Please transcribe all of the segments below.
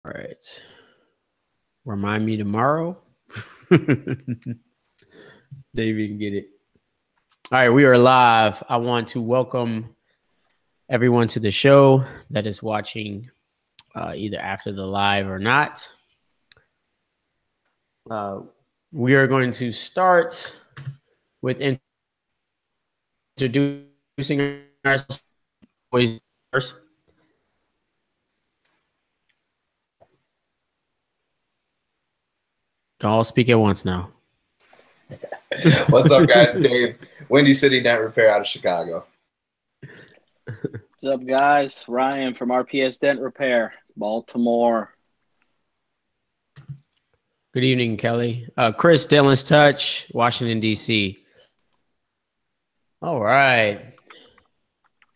All right. Remind me tomorrow. Dave, you can get it. All right, we are live. I want to welcome everyone to the show that is watching either after the live or not. We are going to start with introducing ourselves first. Don't all speak at once now. What's up, guys? Dave, Windy City Dent Repair out of Chicago. What's up, guys? Ryan from RPS Dent Repair, Baltimore. Good evening, Kelly. Chris, Dentless Touch, Washington, D.C. All right.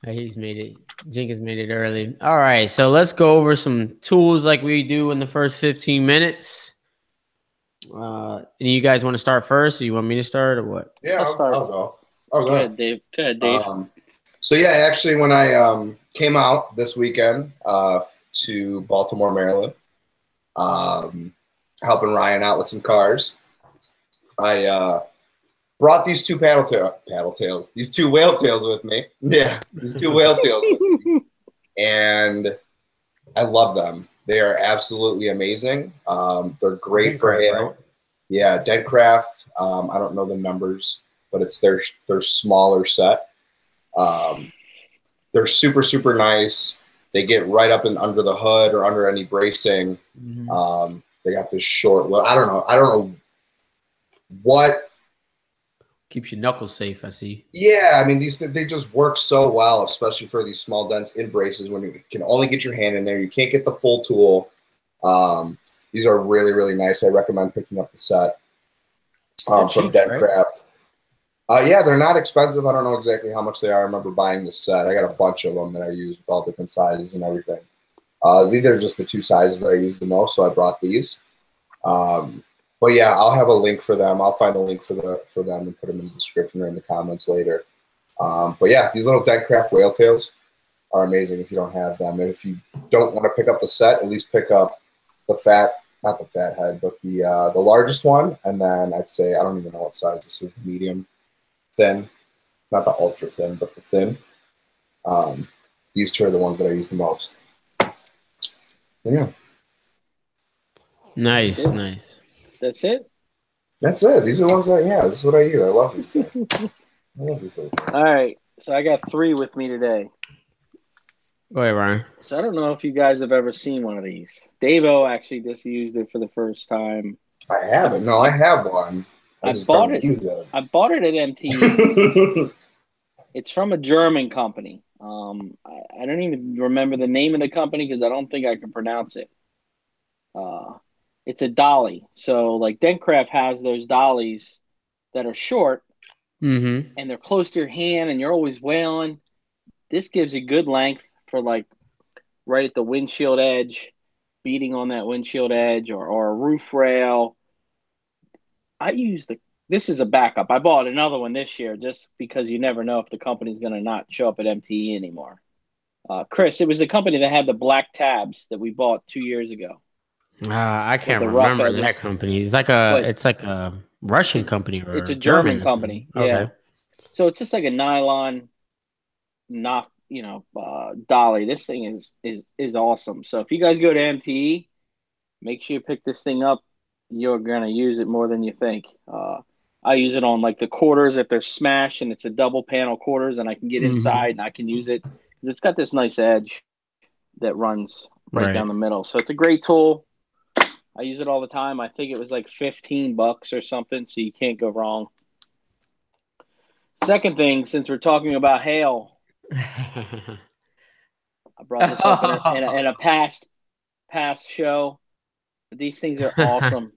He's made it. Jenkins made it early. All right. So let's go over some tools like we do in the first 15 minutes. And you guys want to start first, or you want me to start, or what? Yeah, I'll go. Go ahead, Dave. So yeah, actually, when I came out this weekend to Baltimore, Maryland, helping Ryan out with some cars, I brought these two these two whale tails with me. Yeah, these two whale tails with me, and I love them. They are absolutely amazing. They're great for hail. Right? Yeah, Dentcraft. I don't know the numbers, but it's their smaller set. They're super nice. They get right up and under the hood or under any bracing. Mm-hmm. They got this short. Well, I don't know what keeps your knuckles safe. I see. Yeah, I mean they just work so well, especially for these small dents in braces when you can only get your hand in there. You can't get the full tool. These are really nice. I recommend picking up the set from Dentcraft. Right? Yeah, they're not expensive. I don't know exactly how much they are. I remember buying the set. I got a bunch of them that I use with all different sizes and everything. These are just the two sizes that I use the most, so I brought these. But yeah, I'll have a link for them. I'll find a link for them and put them in the description or in the comments later. But yeah, these little Dentcraft whale tails are amazing if you don't have them. And if you don't want to pick up the set, at least pick up not the fat head, but the largest one. And then I'd say, I don't even know what size this is, medium, thin, not the ultra thin, but the thin. These two are the ones that I use the most. Yeah. Nice. That's it? That's it. These are the ones this is what I use. I love these things. All right. So I got 3 with me today. Go ahead, Ryan. So I don't know if you guys have ever seen one of these. Dave-O actually just used it for the first time. I haven't. No, I have one. I bought it at MTE. It's from a German company. I don't even remember the name of the company because I don't think I can pronounce it. It's a dolly. So like Dentcraft has those dollies that are short and they're close to your hand and you're always wailing. This gives you good length for like right at the windshield edge, beating on that windshield edge or a roof rail. This is a backup. I bought another one this year just because you never know if the company's going to not show up at MTE anymore. Chris, it was the company that had the black tabs that we bought 2 years ago. I can't remember that company. It's like a Russian company or it's a German company. Yeah. Okay. So it's just like a nylon dolly. This thing is awesome. So if you guys go to MTE, make sure you pick this thing up. You're gonna use it more than you think. I use it on like the quarters if they're smashed and it's a double panel quarters and I can get inside and I can use it because it's got this nice edge that runs right down the middle. So it's a great tool. I use it all the time. I think it was like $15 or something, so you can't go wrong. Second thing, since we're talking about hail, I brought this up in a past show. These things are awesome.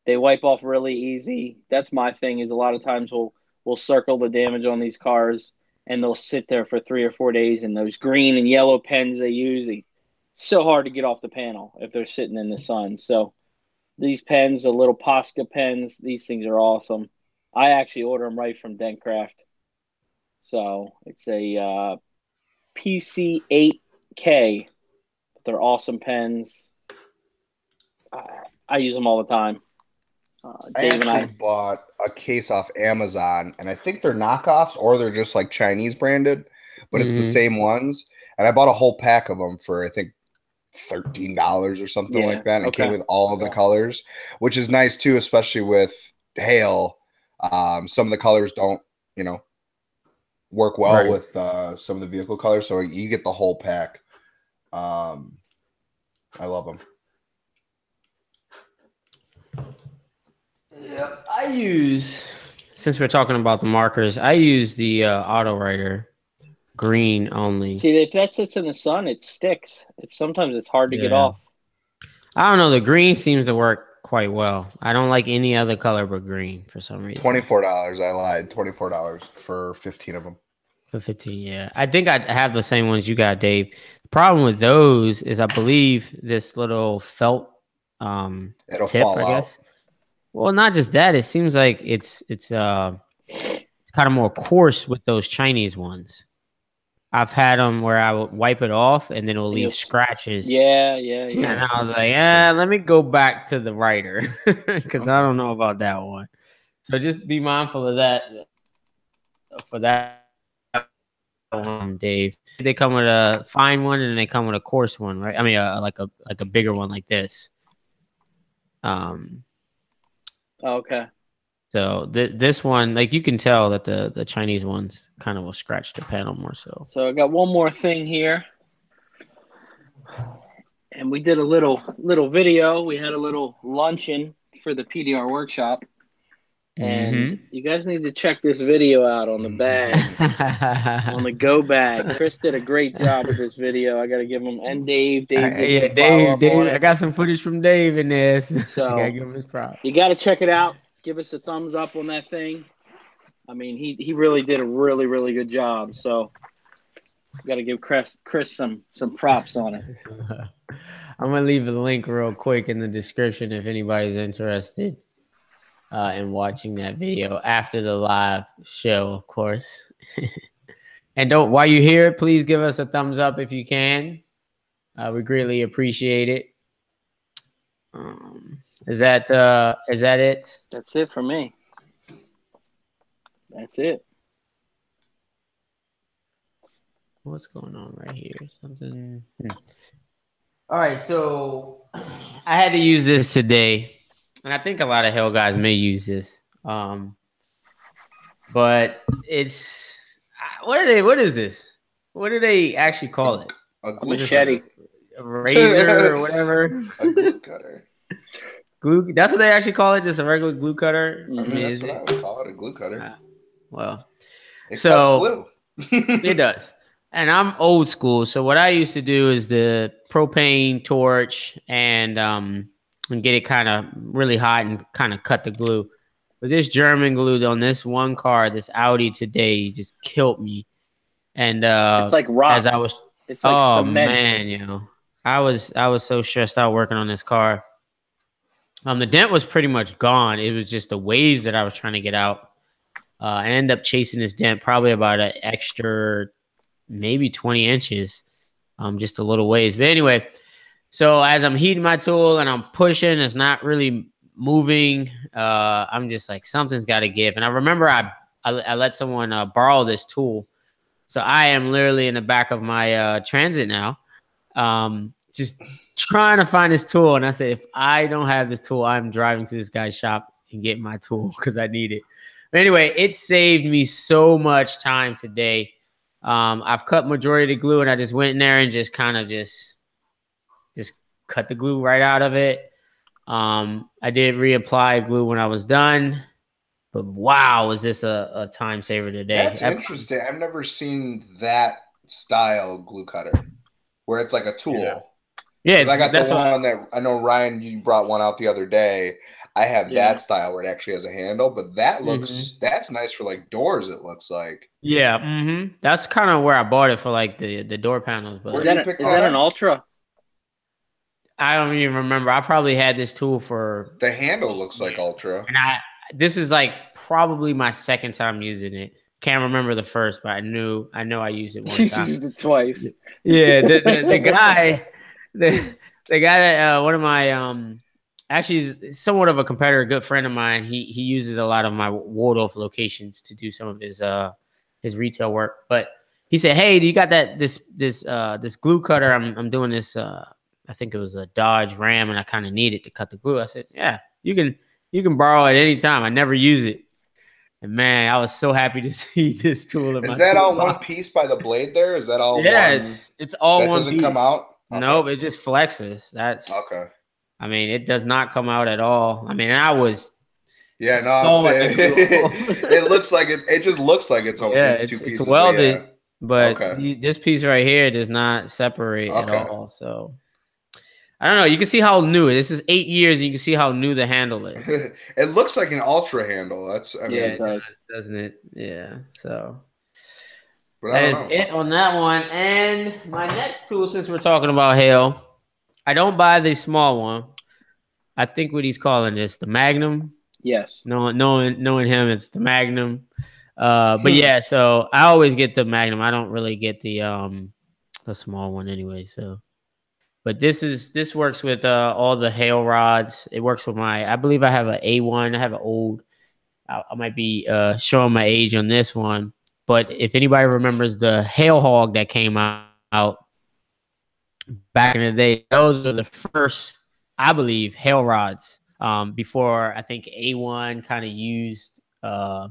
They wipe off really easy. That's my thing. Is a lot of times we'll circle the damage on these cars, and they'll sit there for 3 or 4 days. And those green and yellow pens they use, so hard to get off the panel if they're sitting in the sun. So these pens, the little Posca pens, these things are awesome. I actually order them right from Dentcraft. So it's a PC8K They're awesome pens. I use them all the time. I actually bought a case off Amazon, and I think they're knockoffs or they're just like Chinese branded, but it's the same ones. And I bought a whole pack of them for I think $13 or something like that. And it came with all of the colors, which is nice too, especially with hail. Some of the colors don't, work well with some of the vehicle colors, so you get the whole pack. I love them. Yeah, I use, since we're talking about the markers, I use the auto writer green only. See, if that sits in the sun, it sticks. Sometimes it's hard to get off. I don't know. The green seems to work quite well. I don't like any other color but green for some reason. $24. I lied. $24 for 15 of them. For 15, yeah. I think I have the same ones you got, Dave. The problem with those is I believe this little felt it'll tip, fall I guess. out. Well, not just that. It seems like it's kind of more coarse with those Chinese ones. I've had them where I would wipe it off and then it'll leave scratches. Yeah. And I was like, let me go back to the writer because I don't know about that one. So just be mindful of that for that one, Dave. They come with a fine one and they come with a coarse one, right? I mean, like a bigger one like this. Okay. So this one, like you can tell that the Chinese ones kind of will scratch the panel more so. So I got one more thing here. And we did a little video. We had a little luncheon for the PDR Workshop. And you guys need to check this video out on the bag, on the go bag. Chris did a great job with this video. I got to give him, and Dave. Dave. I got some footage from Dave in this. So I got to give him his props. You got to check it out. Give us a thumbs up on that thing. I mean, he really did a really, really good job. So got to give Chris some props on it. I'm going to leave a link real quick in the description if anybody's interested in watching that video after the live show, of course. And while you're here, please give us a thumbs up if you can. We greatly appreciate it. Is that it? That's it for me. That's it. What's going on right here? Something. All right, so I had to use this today, and I think a lot of hell guys may use this. But it's what is this? What do they actually call it? A machete, a razor, or whatever. A glue cutter. Glue. That's what they actually call it. Just a regular glue cutter. I mean, that's what I would call it, a glue cutter. Well, it cuts glue. It does. And I'm old school, so what I used to do is the propane torch and get it kind of really hot and kind of cut the glue. But this German glue on this one car, this Audi today, just killed me. And it's like rocks. It's like cement. Man, I was so stressed out working on this car. The dent was pretty much gone. It was just the waves that I was trying to get out. I ended up chasing this dent probably about an extra maybe 20 inches, just a little ways. But anyway, so as I'm heating my tool and I'm pushing, it's not really moving. I'm just like, something's got to give. And I remember I let someone borrow this tool. So I am literally in the back of my Transit now, just trying to find this tool. And I said, if I don't have this tool, I'm driving to this guy's shop and getting my tool because I need it. But anyway, it saved me so much time today. I've cut majority of the glue and I just went in there and just kind of just cut the glue right out of it. I did reapply glue when I was done, but wow, was this a time saver today. That's interesting. I've never seen that style glue cutter where it's like a tool. Yeah, I got the one that I know, Ryan, you brought one out the other day. I have that style where it actually has a handle, but that looks that's nice for like doors. It looks like that's kind of where I bought it for, like the door panels. But is that an Ultra? I don't even remember. I probably had this tool for the handle looks like Ultra, and this is like probably my second time using it. Can't remember the first, but I know I used it one time. Used it twice. Yeah, the they got one of my actually he's somewhat of a competitor, a good friend of mine. He uses a lot of my Waldorf locations to do some of his retail work. But he said, "Hey, do you got this glue cutter? I'm doing this. I think it was a Dodge Ram, and I kind of need it to cut the glue." I said, "Yeah, you can borrow it anytime. I never use it." And man, I was so happy to see this tool in my Is that all toolbox. one piece by the blade there? Is that all Yeah, one? it's all That one doesn't piece. come out? Okay. Nope, it just flexes. That's okay. I mean, it does not come out at all. I mean, I was Yeah, no, it looks like it just looks like it's yeah, it's two it's pieces. welded, But but this piece right here does not separate at all. So I don't know. You can see how new this is. 8 years, and you can see how new the handle is. It looks like an Ultra handle. I mean, it does, doesn't it? Yeah. So but that is it on that one. And my next tool, since we're talking about hail, I don't buy the small one. I think what he's calling this the Magnum. yes. Knowing him, it's the Magnum. But yeah, so I always get the Magnum. I don't really get the small one anyway. So, but this works with all the hail rods. It works with I believe I have an A1. I have an old. I might be showing my age on this one. But if anybody remembers the Hail Hog that came out back in the day, those were the first, I believe, hail rods. Before I think A1 kind of used, I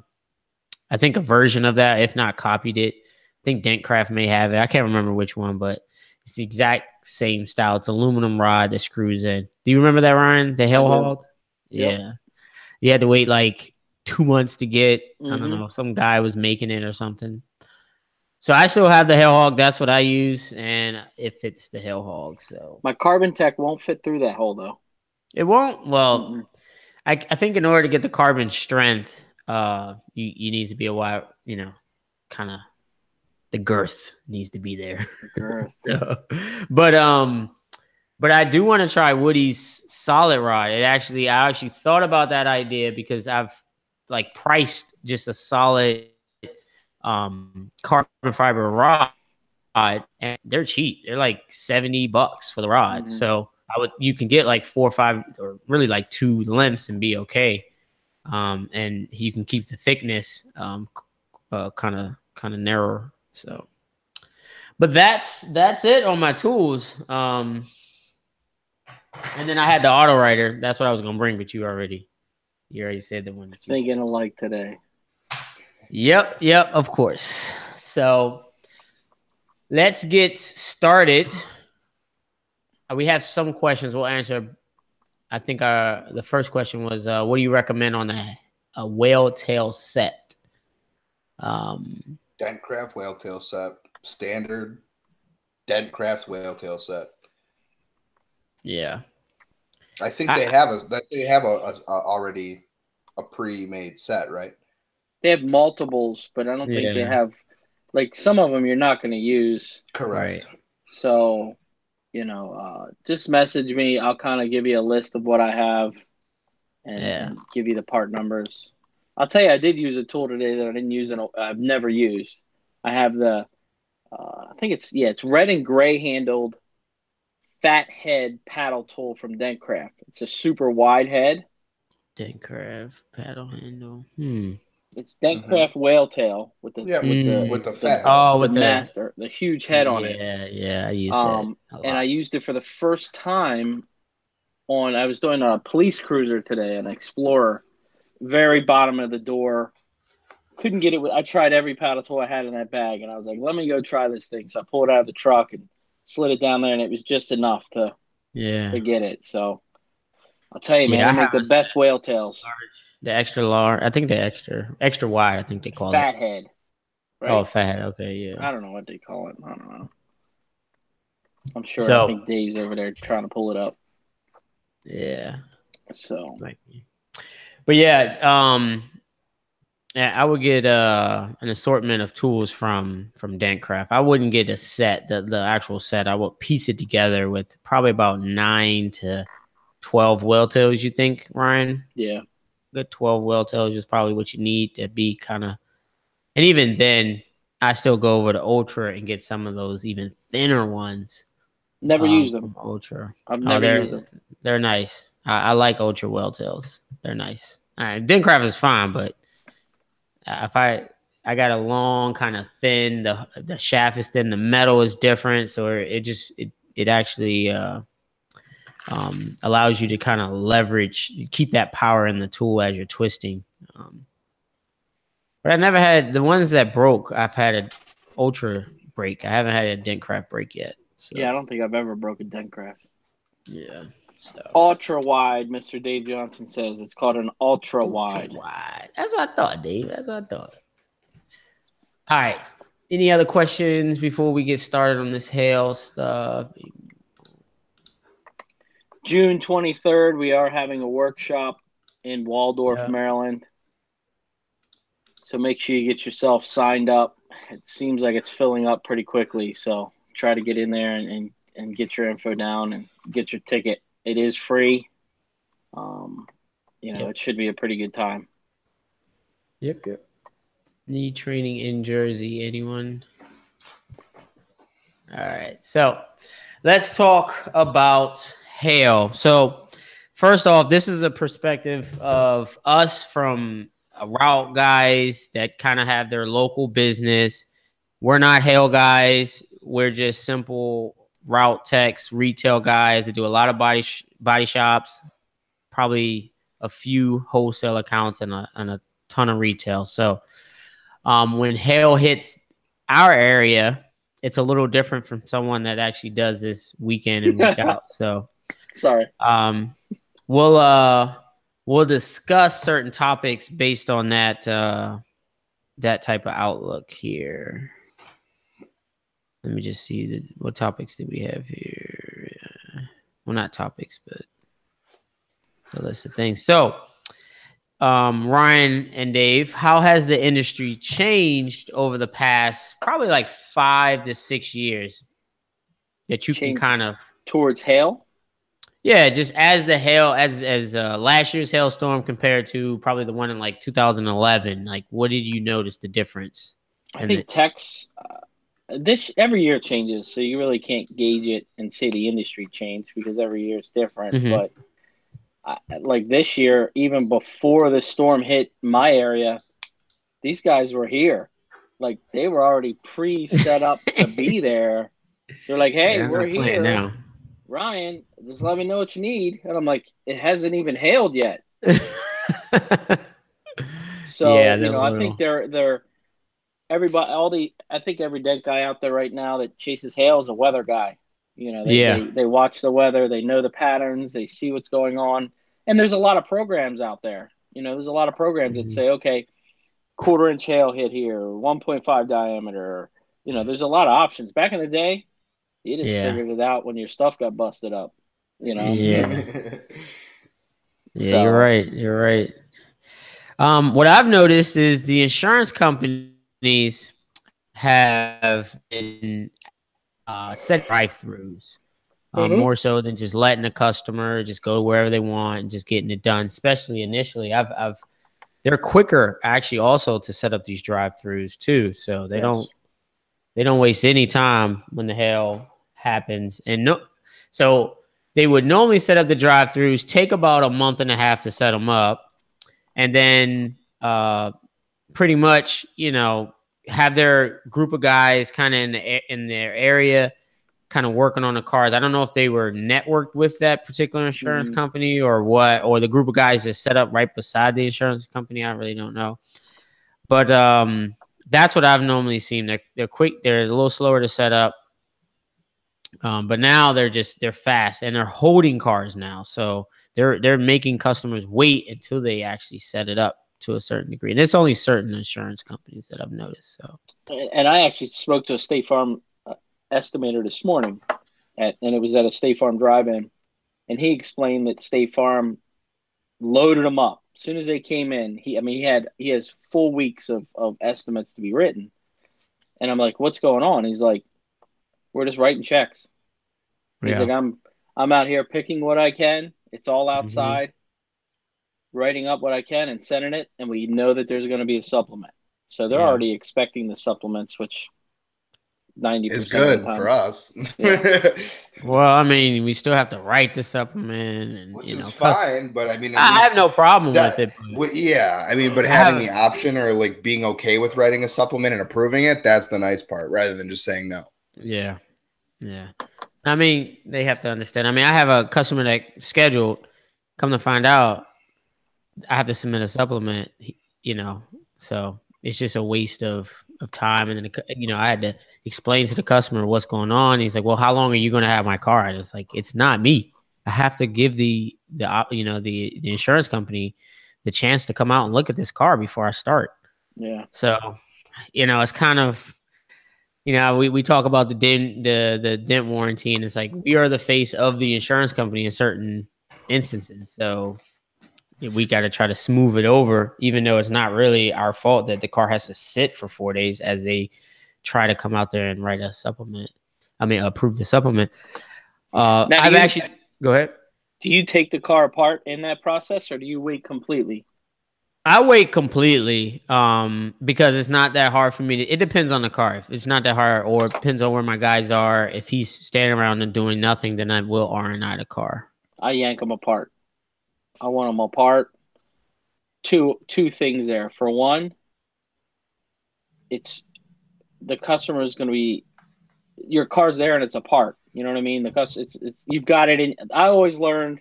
think a version of that, if not copied it. I think Dentcraft may have it. I can't remember which one, but it's the exact same style. It's aluminum rod that screws in. Do you remember that, Ryan? The Hail Hog? Yep. Yeah. You had to wait like 2 months to get, I don't know, some guy was making it or something. So I still have the Hail Hog. That's what I use, and it fits the Hail Hog. So my Carbon Tech won't fit through that hole though. It won't. Well, I think in order to get the carbon strength, you need to be a wide, kind of the girth needs to be there. So, but I do want to try Woody's solid rod. I actually thought about that idea because I've like priced just a solid carbon fiber rod, and they're cheap. They're like $70 for the rod. So you can get like 4 or 5 or really like 2 lengths and be okay. And you can keep the thickness kind of narrower. So, but that's it on my tools. And then I had the auto writer. That's what I was gonna bring, but you already said the one that you thinking alike today. Yep, of course. So let's get started. We have some questions we'll answer. I think the first question was, what do you recommend on a whale tail set? Dentcraft whale tail set, standard Dentcraft whale tail set. Yeah, I think they have already a pre-made set, right? They have multiples, but I don't think they have like some of them you're not going to use. Correct. Right. So, just message me. I'll kind of give you a list of what I have and give you the part numbers. I'll tell you, I did use a tool today that I didn't use and I've never used. I have the, I think it's red and gray handled fat head paddle tool from Dentcraft. It's a super wide head. Dentcraft paddle handle. It's Dentcraft whale tail with the fat head. With the master, the huge head on it. Yeah, I used that a lot. And I used it for the first time I was doing a police cruiser today, an Explorer, very bottom of the door. Couldn't get it. I tried every paddle tool I had in that bag, and I was like, let me go try this thing. So I pulled it out of the truck and slid it down there, and it was just enough to get it. So I'll tell you, man, they make the best whale tails. The extra large, I think the extra wide, I think they call fat head. Right? Oh, fat head. Okay, yeah. I don't know what they call it. I don't know. I'm sure. I think Dave's over there trying to pull it up. Yeah. So. But yeah, I would get an assortment of tools from Dentcraft. I wouldn't get a set, the actual set. I would piece it together with probably about 9 to 12 whale tails. You think, Ryan? Yeah. Good 12 whale tails is probably what you need to be kind of. And even then, I still go over to Ultra and get some of those even thinner ones. Never used them. From Ultra. I've never used them. They're nice. I like Ultra Welltails. They're nice. Dentcraft is fine, but if I got a long kind of thin, the shaft is thin, the metal is different, so it actually allows you to kind of leverage, keep that power in the tool as you're twisting. But I never had the ones that broke. I've had an Ultra break. I haven't had a Dentcraft break yet. So. Yeah, I don't think I've ever broken Dentcraft. Yeah. So. Ultra wide, Mr. Dave Johnson says. It's called an ultra wide. That's what I thought, Dave. That's what I thought. All right. Any other questions before we get started on this hail stuff? June 23rd, we are having a workshop in Waldorf, Maryland. So make sure you get yourself signed up. It seems like it's filling up pretty quickly. So try to get in there and get your info down and get your ticket. It is free. It should be a pretty good time. Yep. Need training in Jersey, anyone? All right. So let's talk about hail. So first off, this is a perspective of us from route guys that kind of have their local business. We're not hail guys. We're just simple route techs, retail guys that do a lot of body shops, probably a few wholesale accounts and a ton of retail. So when hail hits our area, it's a little different from someone that actually does this week in and week out. So sorry. We'll discuss certain topics based on that type of outlook here. Let me just see what topics did we have here. Well, not topics, but the list of things. So, Ryan and Dave, how has the industry changed over the past probably like 5 to 6 years that you can kind of towards hail? Yeah, just as the hail, as last year's hailstorm compared to probably the one in like 2011. Like, what did you notice the difference? I think techs every year changes, so you really can't gauge it and say the industry changed because every year is different. Mm-hmm. But like this year, even before the storm hit my area, these guys were here. Like they were already set up to be there. They're like, "Hey, we're here now. Ryan, just let me know what you need." And I'm like, "It hasn't even hailed yet." So I think they're everybody. I think every deck guy out there right now that chases hail is a weather guy. They watch the weather, they know the patterns, they see what's going on, and there's a lot of programs out there. There's a lot of programs that say, okay, 1/4 inch hail hit here, 1.5 diameter. There's a lot of options. Back in the day, you just figured it out when your stuff got busted up. Yeah, so, You're right. What I've noticed is the insurance companies have been set drive-throughs more so than just letting the customer just go wherever they want and just getting it done. Especially initially, they're quicker actually also to set up these drive-throughs too, so they don't waste any time when the hail happens. So they would normally set up the drive-throughs, take about a month and a half to set them up, and then pretty much have their group of guys kind of in their area kind of working on the cars. I don't know if they were networked with that particular insurance company or what, or the group of guys just set up right beside the insurance company. I really don't know. But that's what I've normally seen. They're quick. They're a little slower to set up. But now they're fast and they're holding cars now. So they're making customers wait until they actually set it up to a certain degree. And it's only certain insurance companies that I've noticed. So, and I actually spoke to a State Farm estimator this morning, and it was at a State Farm drive-in, and he explained that State Farm loaded them up as soon as they came in. He has full weeks of estimates to be written, and I'm like, "What's going on?" He's like, "We're just writing checks." He's like, "I'm out here picking what I can. It's all outside." Writing up what I can and sending it, and we know that there's going to be a supplement. So they're already expecting the supplements, which 90% It's of the good time. for us. Yeah. Well, I mean, we still have to write the supplement, and Which you is know, fine, but I mean, at I have least no problem with that, it. yeah, I mean, but I having the have, option or like being okay with writing a supplement and approving it, that's the nice part, rather than just saying no. yeah, yeah. I mean, they have to understand. I mean, I have a customer that scheduled. Come to find out, I have to submit a supplement. You know, so it's just a waste of time. And then you know, I had to explain to the customer what's going on. He's like, "Well, how long are you going to have my car?" And it's like, it's not me. I have to give you know the insurance company the chance to come out and look at this car before I start. Yeah. So, you know, it's kind of, you know, we talk about the dent warranty, and it's like we are the face of the insurance company in certain instances. So we got to try to smooth it over, even though it's not really our fault that the car has to sit for 4 days as they try to come out there and write a supplement. I mean, approve the supplement. Now, I've actually go ahead. do you take the car apart in that process, or do you wait completely? I wait completely because it's not that hard for me to, it depends on the car. If it's not that hard, or it depends on where my guys are. If he's standing around and doing nothing, then I will R&I the car. I yank them apart. I want them apart. Two things there. For one, it's the customer is going to be, your car's there and it's apart. You know what I mean? It's you've got it in. I always learned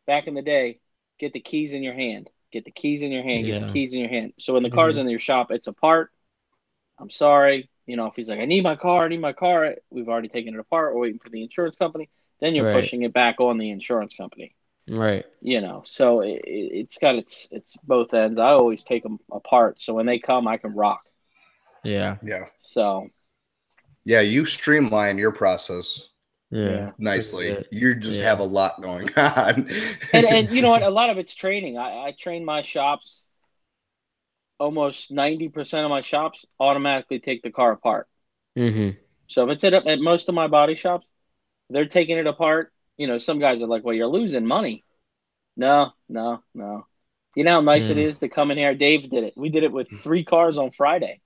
back in the day, get the keys in your hand. Get the keys in your hand. Get the Yeah. keys in your hand. So when the car's in your shop, it's apart. I'm sorry. You know, if he's like, I need my car, we've already taken it apart. We're waiting for the insurance company. Then you're Right. pushing it back on the insurance company. Right. You know, so it's got its both ends. I always take them apart, so when they come, I can rock. Yeah. Yeah. So Yeah, you streamline your process Yeah. nicely. You just have a lot going on. and you know what? A lot of it's training. I train my shops. Almost 90% of my shops automatically take the car apart. Mm-hmm. So if it's at most of my body shops, they're taking it apart. You know, some guys are like, "Well, you're losing money." No, no, no. You know how nice it is to come in here. Dave did it. We did it with 3 cars on Friday.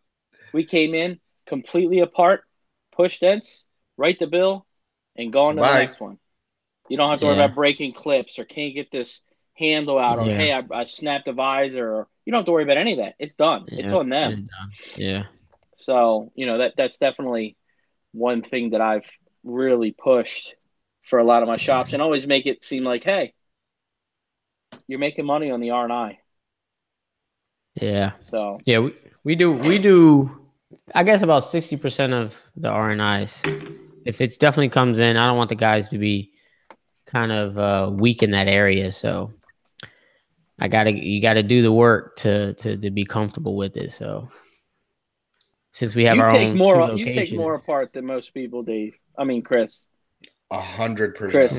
We came in completely apart, push dents, write the bill, and go on to the next one. You don't have to worry about breaking clips or can't get this handle out or, hey, I snapped a visor. Or, you don't have to worry about any of that. It's done. It's on them. It's done. Yeah. So, you know, that's definitely one thing that I've really pushed for a lot of my shops, and always make it seem like, hey, you're making money on the R&I. Yeah. So yeah, we do I guess about 60% of the R&Is. If it definitely comes in, I don't want the guys to be kind of weak in that area. So you gotta do the work to be comfortable with it. So since we have our own 2 locations, you take more apart than most people, Dave. I mean, Chris. 100%. Chris,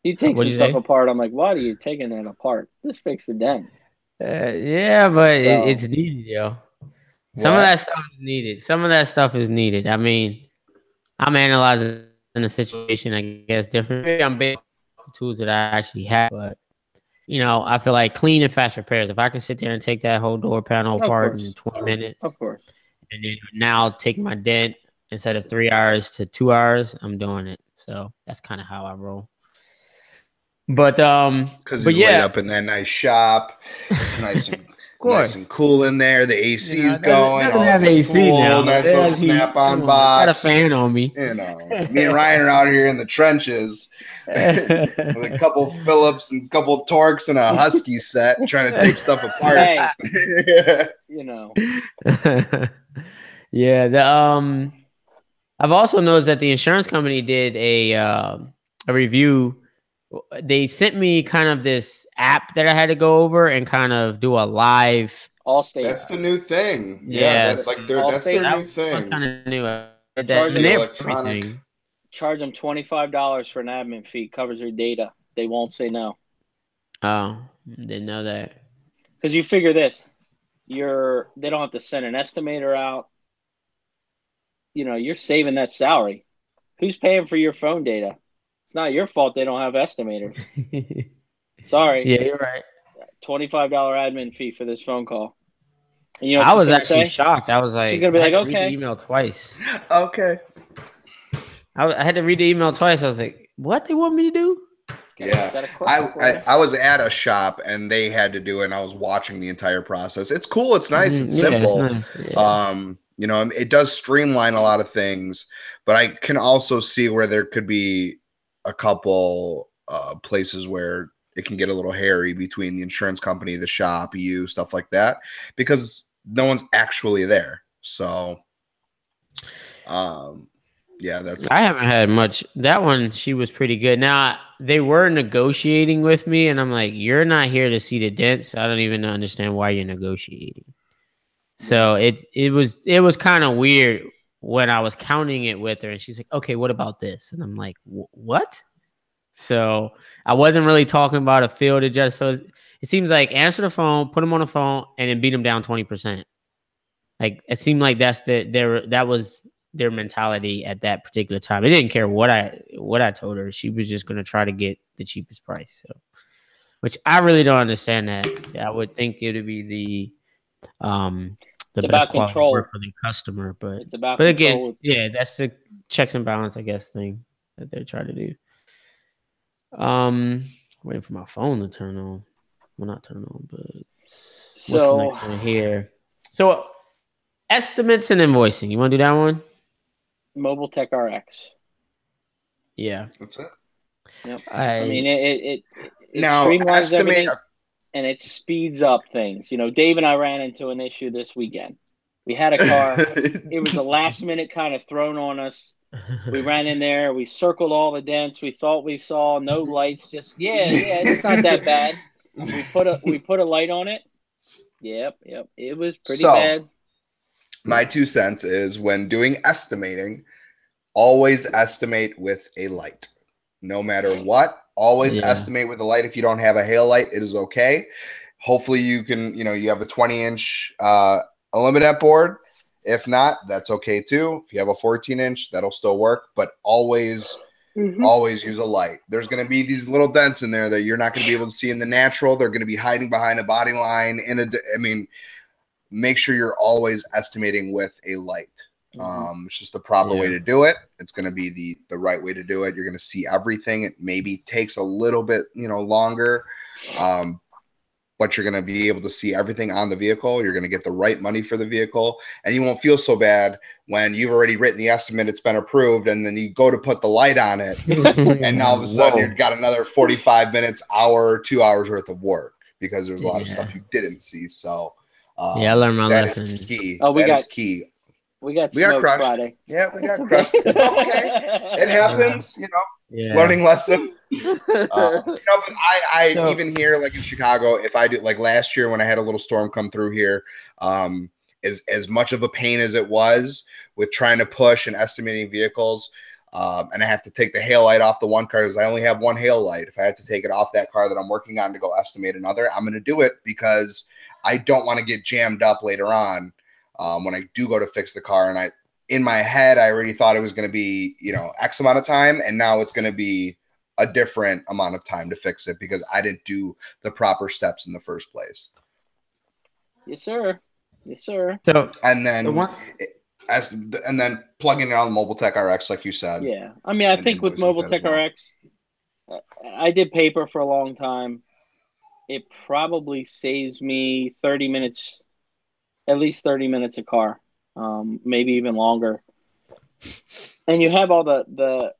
you take What'd some you stuff say? apart. I'm like, why are you taking that apart? Just fix the dent. Yeah, but it's needed, yo. Some of What? that stuff is needed. Some of that stuff is needed. I mean, I'm analyzing the situation, I guess, different. Maybe I'm based off the tools that I actually have, but you know, I feel like clean and fast repairs. If I can sit there and take that whole door panel apart in 20 minutes, of course, and then now take my dent instead of 3 hours to 2 hours, I'm doing it. So that's kind of how I roll. But because he's laid up in that nice shop. It's nice and nice and cool in there. The AC's going. Doesn't have AC now. Nice little snap-on box. Got a fan on me. You know, me and Ryan are out here in the trenches with a couple Phillips and a couple Torques and a Husky set, trying to take stuff apart. Hey, you know. Yeah. I've also noticed that the insurance company did a review. They sent me kind of this app that I had to go over and kind of do a live. Allstate. That's the new thing. Yeah, that's like that's their new thing. Kind of new. Charge them $25 for an admin fee. Covers your data. They won't say no. Oh, didn't know that. Because you figure this, they don't have to send an estimator out. You know, you're saving that salary. Who's paying for your phone data? It's not your fault they don't have estimators. Sorry. Yeah, you're right. $25 admin fee for this phone call. And you know I was actually shocked. I was like, she's gonna be like, okay. Read the email twice. Okay. I had to read the email twice. I was like, what they want me to do? Yeah, I was at a shop and they had to do it, and I was watching the entire process. It's cool. It's nice. It's simple. It's nice. Yeah. You know, it does streamline a lot of things, but I can also see where there could be a couple places where it can get a little hairy between the insurance company, the shop, you, stuff like that, because no one's actually there. So, yeah, I haven't had much. That one, she was pretty good. Now, they were negotiating with me, and I'm like, you're not here to see the dents. So I don't even understand why you're negotiating. So it was kind of weird when I was counting it with her, and she's like, okay, what about this? And I'm like, what? So I wasn't really talking about a field adjust. So it seems like answer the phone, put them on the phone, and then beat them down 20%. Like it seemed like that was their mentality at that particular time. They didn't care what I told her. She was just going to try to get the cheapest price. So, which I really don't understand that. I would think it would be the best quality work for the customer, but it's about control. Again, yeah, that's the checks and balance, I guess, thing that they're trying to do. Waiting for my phone to turn on. Well, not turn on, but what's the next one here? So estimates and invoicing. You want to do that one? Mobile Tech RX. Yeah, that's it. Yep. I mean, it now streamlines everything, and it speeds up things. You know, Dave and I ran into an issue this weekend. We had a car. It was a last minute kind of thrown on us. We ran in there. We circled all the dents. We thought we saw no lights. Just it's not that bad. We put a light on it. Yep. It was pretty bad. My 2 cents is when doing estimating, always estimate with a light. No matter what, always estimate with a light. If you don't have a hail light, it is okay. Hopefully you can, you have a 20-inch Illuminate board. If not, that's okay too. If you have a 14-inch, that'll still work, but always use a light. There's going to be these little dents in there that you're not going to be able to see in the natural. They're going to be hiding behind a body line. Make sure you're always estimating with a light. It's just the proper way to do it. It's going to be the right way to do it. You're going to see everything. It maybe takes a little bit, longer, but you're going to be able to see everything on the vehicle. You're going to get the right money for the vehicle, and you won't feel so bad when you've already written the estimate. It's been approved, and then you go to put the light on it, and now all of a sudden you've got another 45 minutes, hour, 2 hours worth of work because there's a lot of stuff you didn't see. So. I learned my lesson. Is key. Oh, that is key. We got crushed Friday. Yeah, we got crushed. It's okay. It happens, learning lesson. But I even here, like in Chicago, if I do, like last year when I had a little storm come through here, as much of a pain as it was with trying to push and estimating vehicles, and I have to take the hail light off the one car because I only have one hail light. If I have to take it off that car that I'm working on to go estimate another, I'm going to do it because I don't want to get jammed up later on when I do go to fix the car. And in my head, I already thought it was going to be, X amount of time. And now it's going to be a different amount of time to fix it because I didn't do the proper steps in the first place. Yes, sir. So, and then plugging it on Mobile Tech RX, like you said. Yeah. I mean, I think with Mobile Tech RX, I did paper for a long time. It probably saves me 30 minutes, at least 30 minutes a car, maybe even longer. And you have all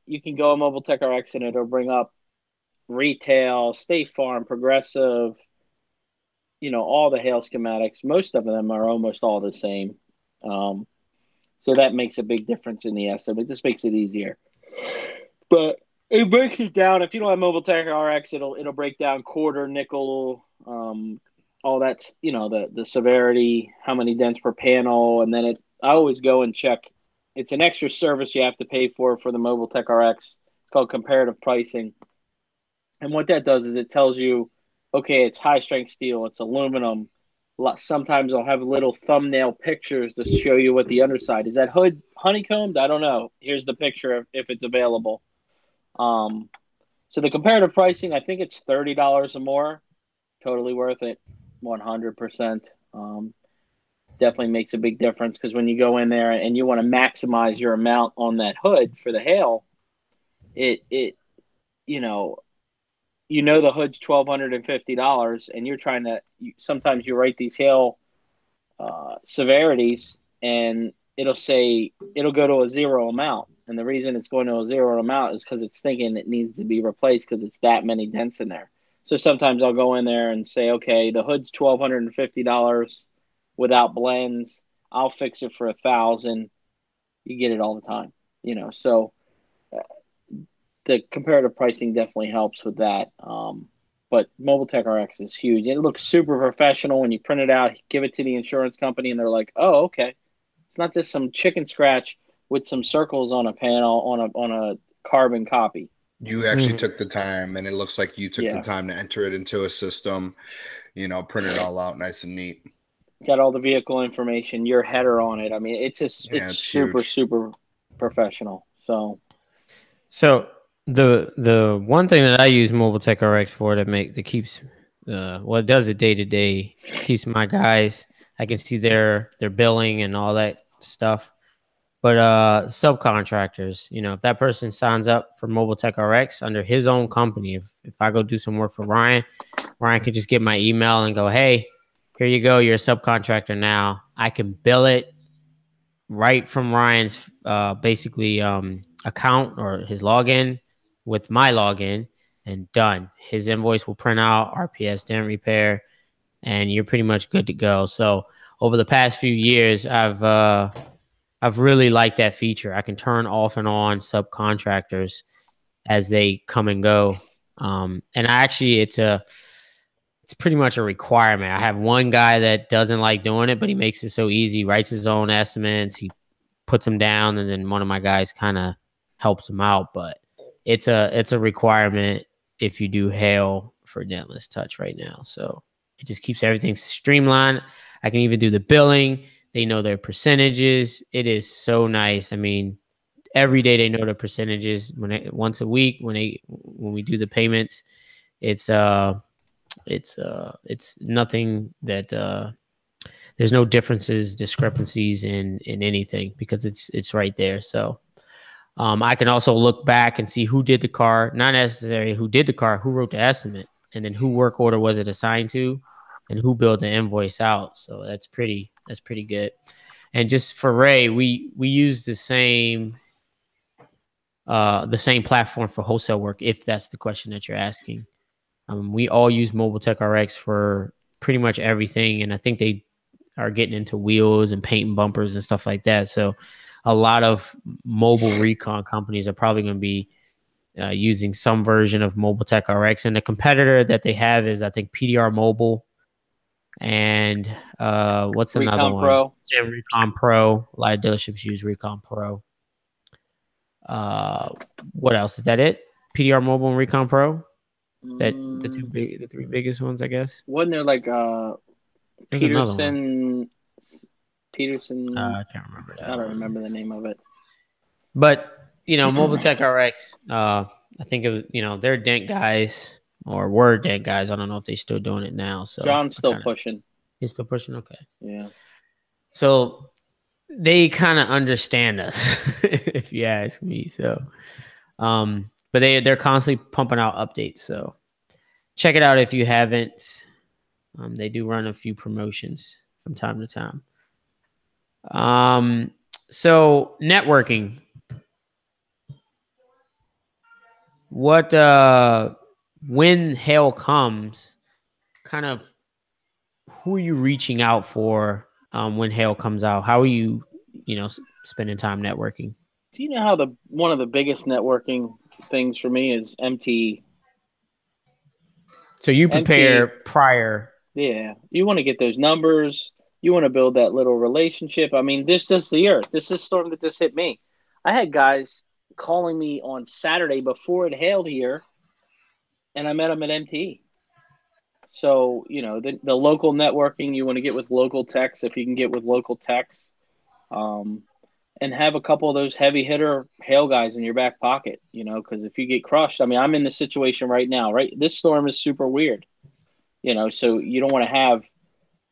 you can go on Mobile Tech RX and it'll bring up retail, State Farm, Progressive, all the hail schematics. Most of them are almost all the same. So that makes a big difference in the estimate. This makes it easier. But it breaks it down. If you don't have Mobile Tech RX, it'll break down quarter, nickel, all that's the severity, how many dents per panel, and then I always go and check. It's an extra service you have to pay for the Mobile Tech RX. It's called comparative pricing, and what that does is it tells you, okay, it's high strength steel, it's aluminum. Sometimes I'll have little thumbnail pictures to show you what the underside is. That hood honeycombed? I don't know. Here's the picture if it's available. So the comparative pricing, I think it's $30 or more. Totally worth it, 100%. Definitely makes a big difference because when you go in there and you want to maximize your amount on that hood for the hail, it you know the hood's $1,250, and you're trying to. Sometimes you write these hail severities, and it'll go to a zero amount. And the reason it's going to a zero amount is because it's thinking it needs to be replaced because it's that many dents in there. So sometimes I'll go in there and say, okay, the hood's $1,250 without blends. I'll fix it for $1,000. You get it all the time, So the comparative pricing definitely helps with that. But Mobile Tech RX is huge. It looks super professional when you print it out, give it to the insurance company, and they're like, "Oh, okay. It's not just some chicken scratch with some circles on a panel on a carbon copy." You actually took the time, and it looks like you took the Yeah. time to enter it into a system, print it all out nice and neat. Got all the vehicle information, your header on it. I mean, it's just Yeah, it's it's super huge. super professional. So the one thing that I use Mobile Tech RX for that keeps it does it day to day, keeps my guys. I can see their billing and all that stuff. But subcontractors, if that person signs up for Mobile Tech RX under his own company, if I go do some work for Ryan can just get my email and go, hey, here you go, you're a subcontractor now. I can bill it right from Ryan's basically account or his login with my login, and done. His invoice will print out, RPS dent repair, and you're pretty much good to go. So over the past few years, I've really liked that feature. I can turn off and on subcontractors as they come and go. And it's pretty much a requirement. I have one guy that doesn't like doing it, but he makes it so easy. Writes his own estimates. He puts them down, and then one of my guys kind of helps him out. But it's a requirement if you do hail for Dentless Touch right now. So it just keeps everything streamlined. I can even do the billing. They know their percentages. It is so nice. I mean, every day they know their percentages. Once a week when we do the payments, it's nothing that there's no discrepancies in anything because it's right there. So I can also look back and see who did the car, not necessarily who did the car, who wrote the estimate, and then who work order was it assigned to, and who billed the invoice out. So that's pretty good. And just for Ray, we use the same platform for wholesale work, if that's the question that you're asking. We all use Mobile Tech RX for pretty much everything, and I think they are getting into wheels and painting bumpers and stuff like that. So a lot of mobile recon companies are probably going to be using some version of Mobile Tech RX, and the competitor that they have is, I think, PDR Mobile, and what's another Recon one? Pro. Yeah, Recon Pro. A lot of dealerships use Recon Pro. What else? Is that it? PDR Mobile and Recon Pro? That the three biggest ones, I guess. Wasn't there like There's another one. Peterson? I can't remember that. I don't remember the name of it. But Mobile Tech RX, I think it was, they're dent guys or were dent guys. I don't know if they're still doing it now. So John's still pushing. He's still pushing. Okay. Yeah. So they kind of understand us, if you ask me. So, but they're constantly pumping out updates. So check it out if you haven't. They do run a few promotions from time to time. So networking. What when hail comes, kind of who are you reaching out for when hail comes out? How are you, spending time networking? Do you know how one of the biggest networking things for me is MTE? So you prepare prior. Yeah, you want to get those numbers. You want to build that little relationship. I mean, this is the earth. This is storm that just hit me. I had guys calling me on Saturday before it hailed here, and I met them at MTE. So, the local networking, you want to get with local techs if you can get with local techs, and have a couple of those heavy hitter hail guys in your back pocket, because if you get crushed, I mean, I'm in the situation right now, right? This storm is super weird, so you don't want to have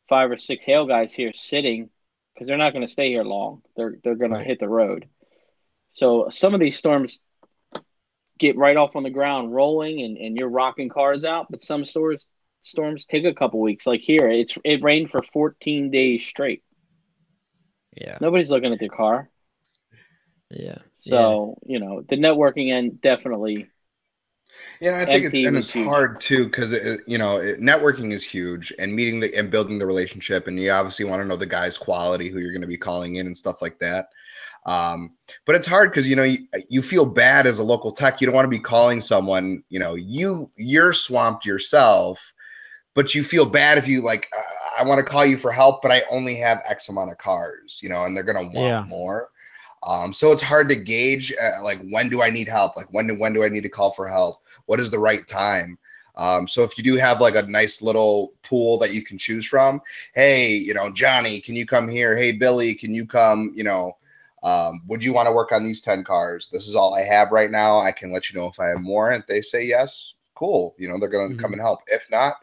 5 or 6 hail guys here sitting because they're not going to stay here long. They're going to hit the road. So some of these storms get right off on the ground rolling, and you're rocking cars out. But some storms take a couple weeks. Like here, it rained for 14 days straight. Yeah. Nobody's looking at their car. Yeah. So, you know, the networking end definitely. Yeah, I think it's hard too, because networking is huge, and meeting and building the relationship, and you obviously want to know the guy's quality, who you're going to be calling in, and stuff like that. But it's hard because you feel bad as a local tech. You don't want to be calling someone, you're swamped yourself, but you feel bad if you like, I want to call you for help, but I only have X amount of cars, and they're going to want more. So it's hard to gauge, like, when do I need help? Like, when do I need to call for help? What is the right time? So if you do have like a nice little pool that you can choose from, hey, Johnny, can you come here? Hey, Billy, can you come? Would you want to work on these 10 cars? This is all I have right now. I can let you know if I have more. And if they say yes, cool. They're going to come and help. If not,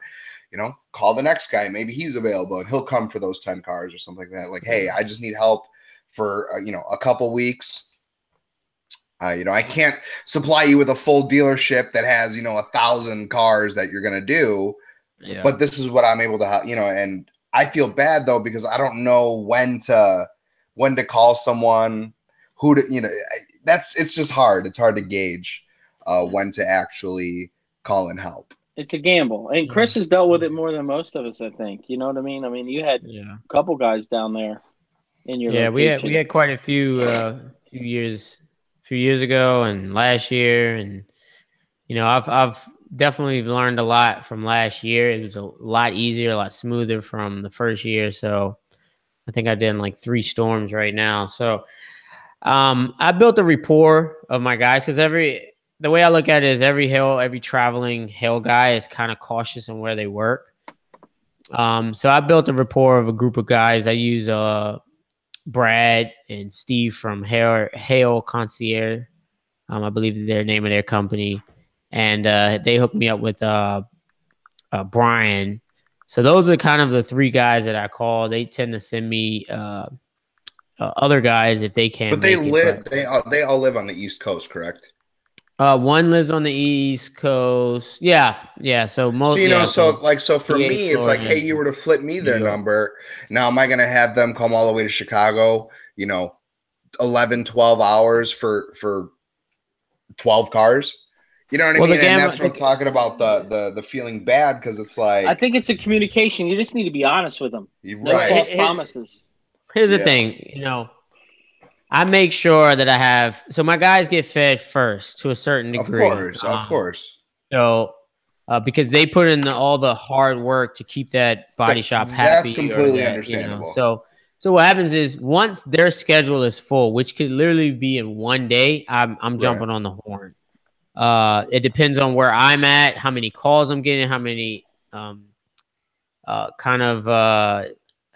call the next guy. Maybe he's available and he'll come for those 10 cars or something like that. Like, hey, I just need help for, a couple weeks. I can't supply you with a full dealership that has, 1,000 cars that you're going to do, but this is what I'm able to help, and I feel bad though, because I don't know when to call someone, who to, it's just hard. It's hard to gauge when to actually call and help. It's a gamble. And Chris has dealt with it more than most of us, I think. You know what I mean? I mean, you had a couple guys down there in your location. we had quite a few years ago and last year, and I've definitely learned a lot from last year. It was a lot easier, a lot smoother from the first year. So I think I did like 3 storms right now. So I built a rapport of my guys, because the way I look at it is every traveling hail guy is kind of cautious on where they work. So I built a rapport of a group of guys. I use Brad and Steve from Hail Concierge. I believe their name of their company, and they hooked me up with Brian. So those are kind of the 3 guys that I call. They tend to send me other guys if they can't. But they all live on the East Coast, correct? One lives on the East Coast. Yeah. So most. So for me, it's like, hey, you were to flip me their number. Now, am I going to have them come all the way to Chicago? 11, 12 hours for 12 cars. You know what I mean? And that's what I'm talking about, the feeling bad, because it's like, I think it's a communication. You just need to be honest with them. No false promises. Here's the thing, I make sure that I have, so my guys get fed first to a certain degree. Of course. So because they put in all the hard work to keep that body shop happy. That's completely understandable. So what happens is, once their schedule is full, which could literally be in one day, I'm jumping on the horn. It depends on where I'm at, how many calls I'm getting, how many hits on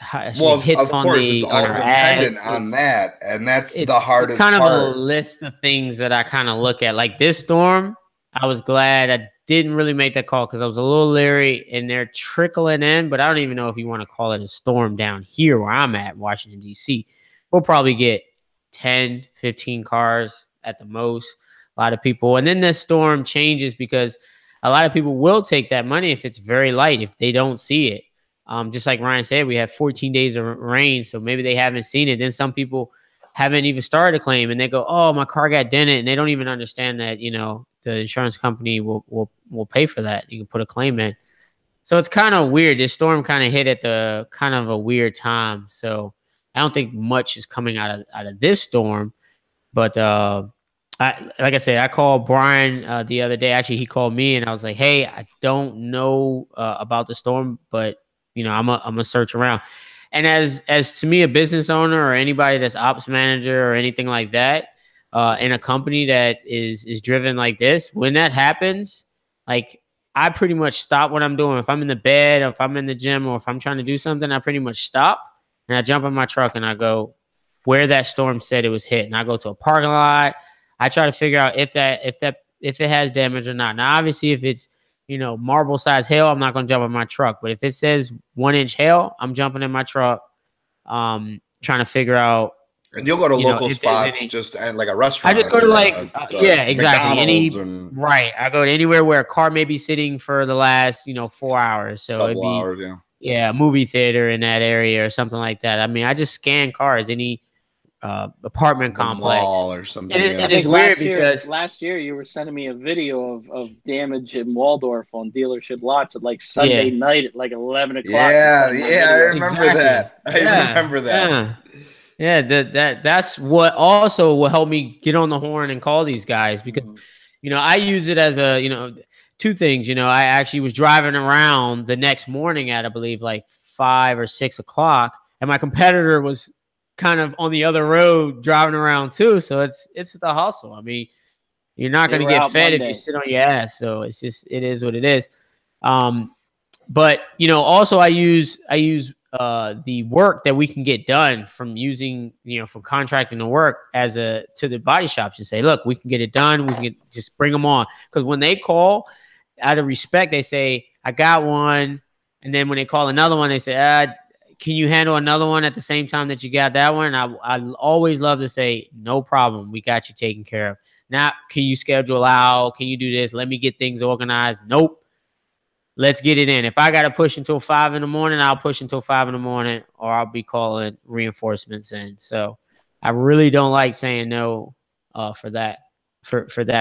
it's all dependent on that, and that's the hardest part. It's kind of a list of things that I kind of look at. Like this storm, I was glad I didn't really make that call, because I was a little leery, and they're trickling in, but I don't even know if you want to call it a storm down here where I'm at, Washington, D.C. We'll probably get 10, 15 cars at the most. A lot of people. And then this storm changes, because a lot of people will take that money if it's very light, if they don't see it. Just like Ryan said, we have 14 days of rain, so maybe they haven't seen it. Then some people haven't even started a claim, and they go, "Oh, my car got dented," and they don't even understand that the insurance company will pay for that. You can put a claim in. So it's kind of weird. This storm kind of hit at the kind of a weird time. So I don't think much is coming out of this storm, but like I said, I called Brian the other day. Actually, he called me, and I was like, "Hey, I don't know about the storm, but I'm a search around." And as to me, a business owner or anybody that's ops manager or anything like that, in a company that is driven like this, when that happens, like, I pretty much stop what I'm doing. If I'm in the bed, or if I'm in the gym, or if I'm trying to do something, I pretty much stop, and I jump in my truck and I go where that storm said it was hit, and I go to a parking lot. I try to figure out if it has damage or not. Now, obviously, if it's marble size hail, I'm not going to jump in my truck. But if it says 1-inch hail, I'm jumping in my truck, trying to figure out And you'll go to local if there's spots, any, just like a restaurant. I just go to yeah, exactly. McDonald's Right. I go to anywhere where a car may be sitting for the last 4 hours. So it'd be hours, a movie theater in that area or something like that. I mean, I just scan cars, any apartment complex mall or something. It is weird because last year you were sending me a video of damage in Waldorf on dealership lots at like Sunday night at like 11 o'clock. Yeah, I remember that. I remember that. Yeah, that's what also will help me get on the horn and call these guys because I use it as a two things. I actually was driving around the next morning at I believe like 5 or 6 o'clock, and my competitor was kind of on the other road driving around too. So it's the hustle. I mean, you're not going to get fed if you sit on your ass. So it is what it is. But also I use the work that we can get done from using, from contracting to work to the body shops and say, look, we can get it done. We can just bring them on. Because when they call, out of respect, they say, I got one. And then when they call another one, they say, can you handle another one at the same time that you got that one? And I always love to say, no problem. We got you taken care of. Now, can you schedule out? Can you do this? Let me get things organized. Nope. Let's get it in. If I got to push until 5 in the morning, I'll push until 5 in the morning, or I'll be calling reinforcements in. So I really don't like saying no for that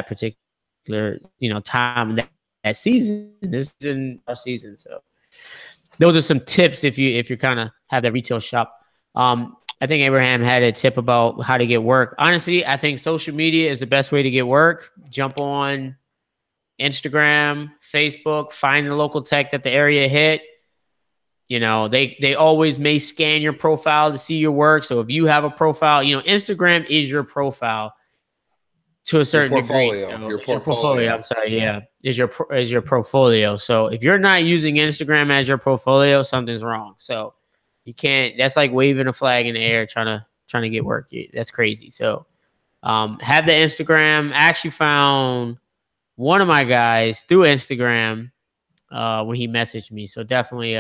particular time that season. This is in our season, so those are some tips if you kind of have that retail shop. I think Abraham had a tip about how to get work. Honestly, I think social media is the best way to get work. Jump on Instagram, Facebook, find the local tech that the area hit. They always may scan your profile to see your work. So if you have a profile, Instagram is your profile to a certain degree. So your portfolio. I'm sorry, yeah, is your portfolio. So if you're not using Instagram as your portfolio, something's wrong. So you can't. That's like waving a flag in the air trying to get work. That's crazy. So have the Instagram. I actually found one of my guys through Instagram when he messaged me. So definitely.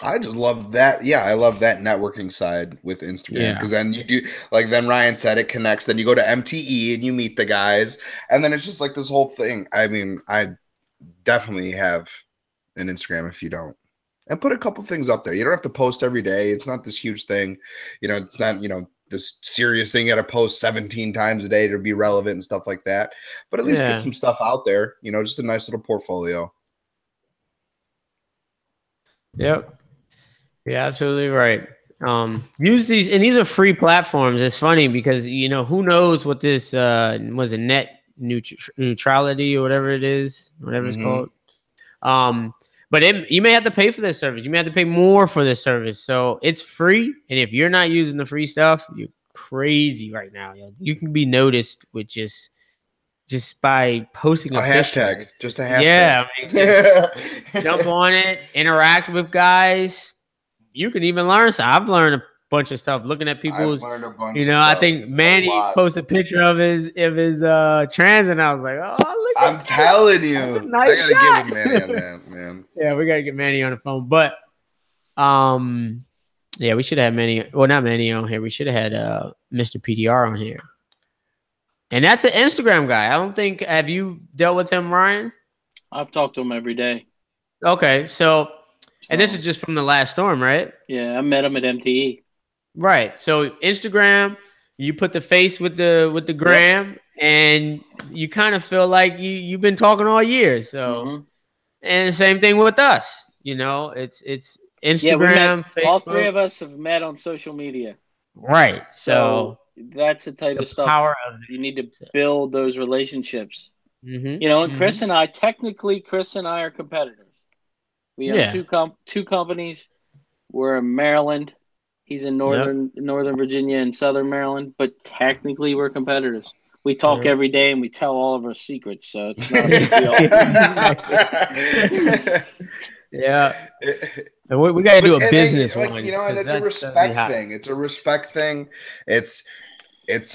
I just love that. Yeah, I love that networking side with Instagram because then you do, like then Ryan said, it connects. Then you go to MTE and you meet the guys, and then it's just like this whole thing. I mean, I definitely have an Instagram if you don't, and put a couple things up there. You don't have to post every day. It's not this huge thing, it's not this serious thing. You got to post 17 times a day to be relevant and stuff like that. But at least get some stuff out there. Just a nice little portfolio. Yep. Yeah, absolutely right. Use these, and these are free platforms. It's funny because who knows what this was a net neutrality or whatever it is, whatever it's called. But you may have to pay for this service. You may have to pay more for this service. So it's free, and if you're not using the free stuff, you're crazy right now. You can be noticed with just by posting a hashtag, just a hashtag. Yeah, I mean, jump on it, interact with guys. You can even learn. So I've learned a bunch of stuff looking at people's. I think Manny posted a picture of his trans, and I was like, "Oh, look!" I'm telling you, that's a nice I gotta shot. get with Manny on that, man. Yeah, we gotta get Manny on the phone, but yeah, we should have Manny. Well, not Manny on here. We should have had Mr. PDR on here, and that's an Instagram guy. I don't think. Have you dealt with him, Ryan? I've talked to him every day. Okay, so. And this is just from the last storm, right? Yeah, I met him at MTE. Right. So Instagram, you put the face with the gram, and you kind of feel like you've been talking all year. So, and same thing with us. It's Instagram, Facebook. All three of us have met on social media. Right. So that's the type of stuff you need to build those relationships. And Chris and I are competitors. We own two companies. We're in Maryland. He's in Northern Virginia and Southern Maryland, but technically we're competitors. We talk every day and we tell all of our secrets, so it's not a big deal. Yeah. And we got to do a business one. And it's a respect thing. It's a respect thing. It's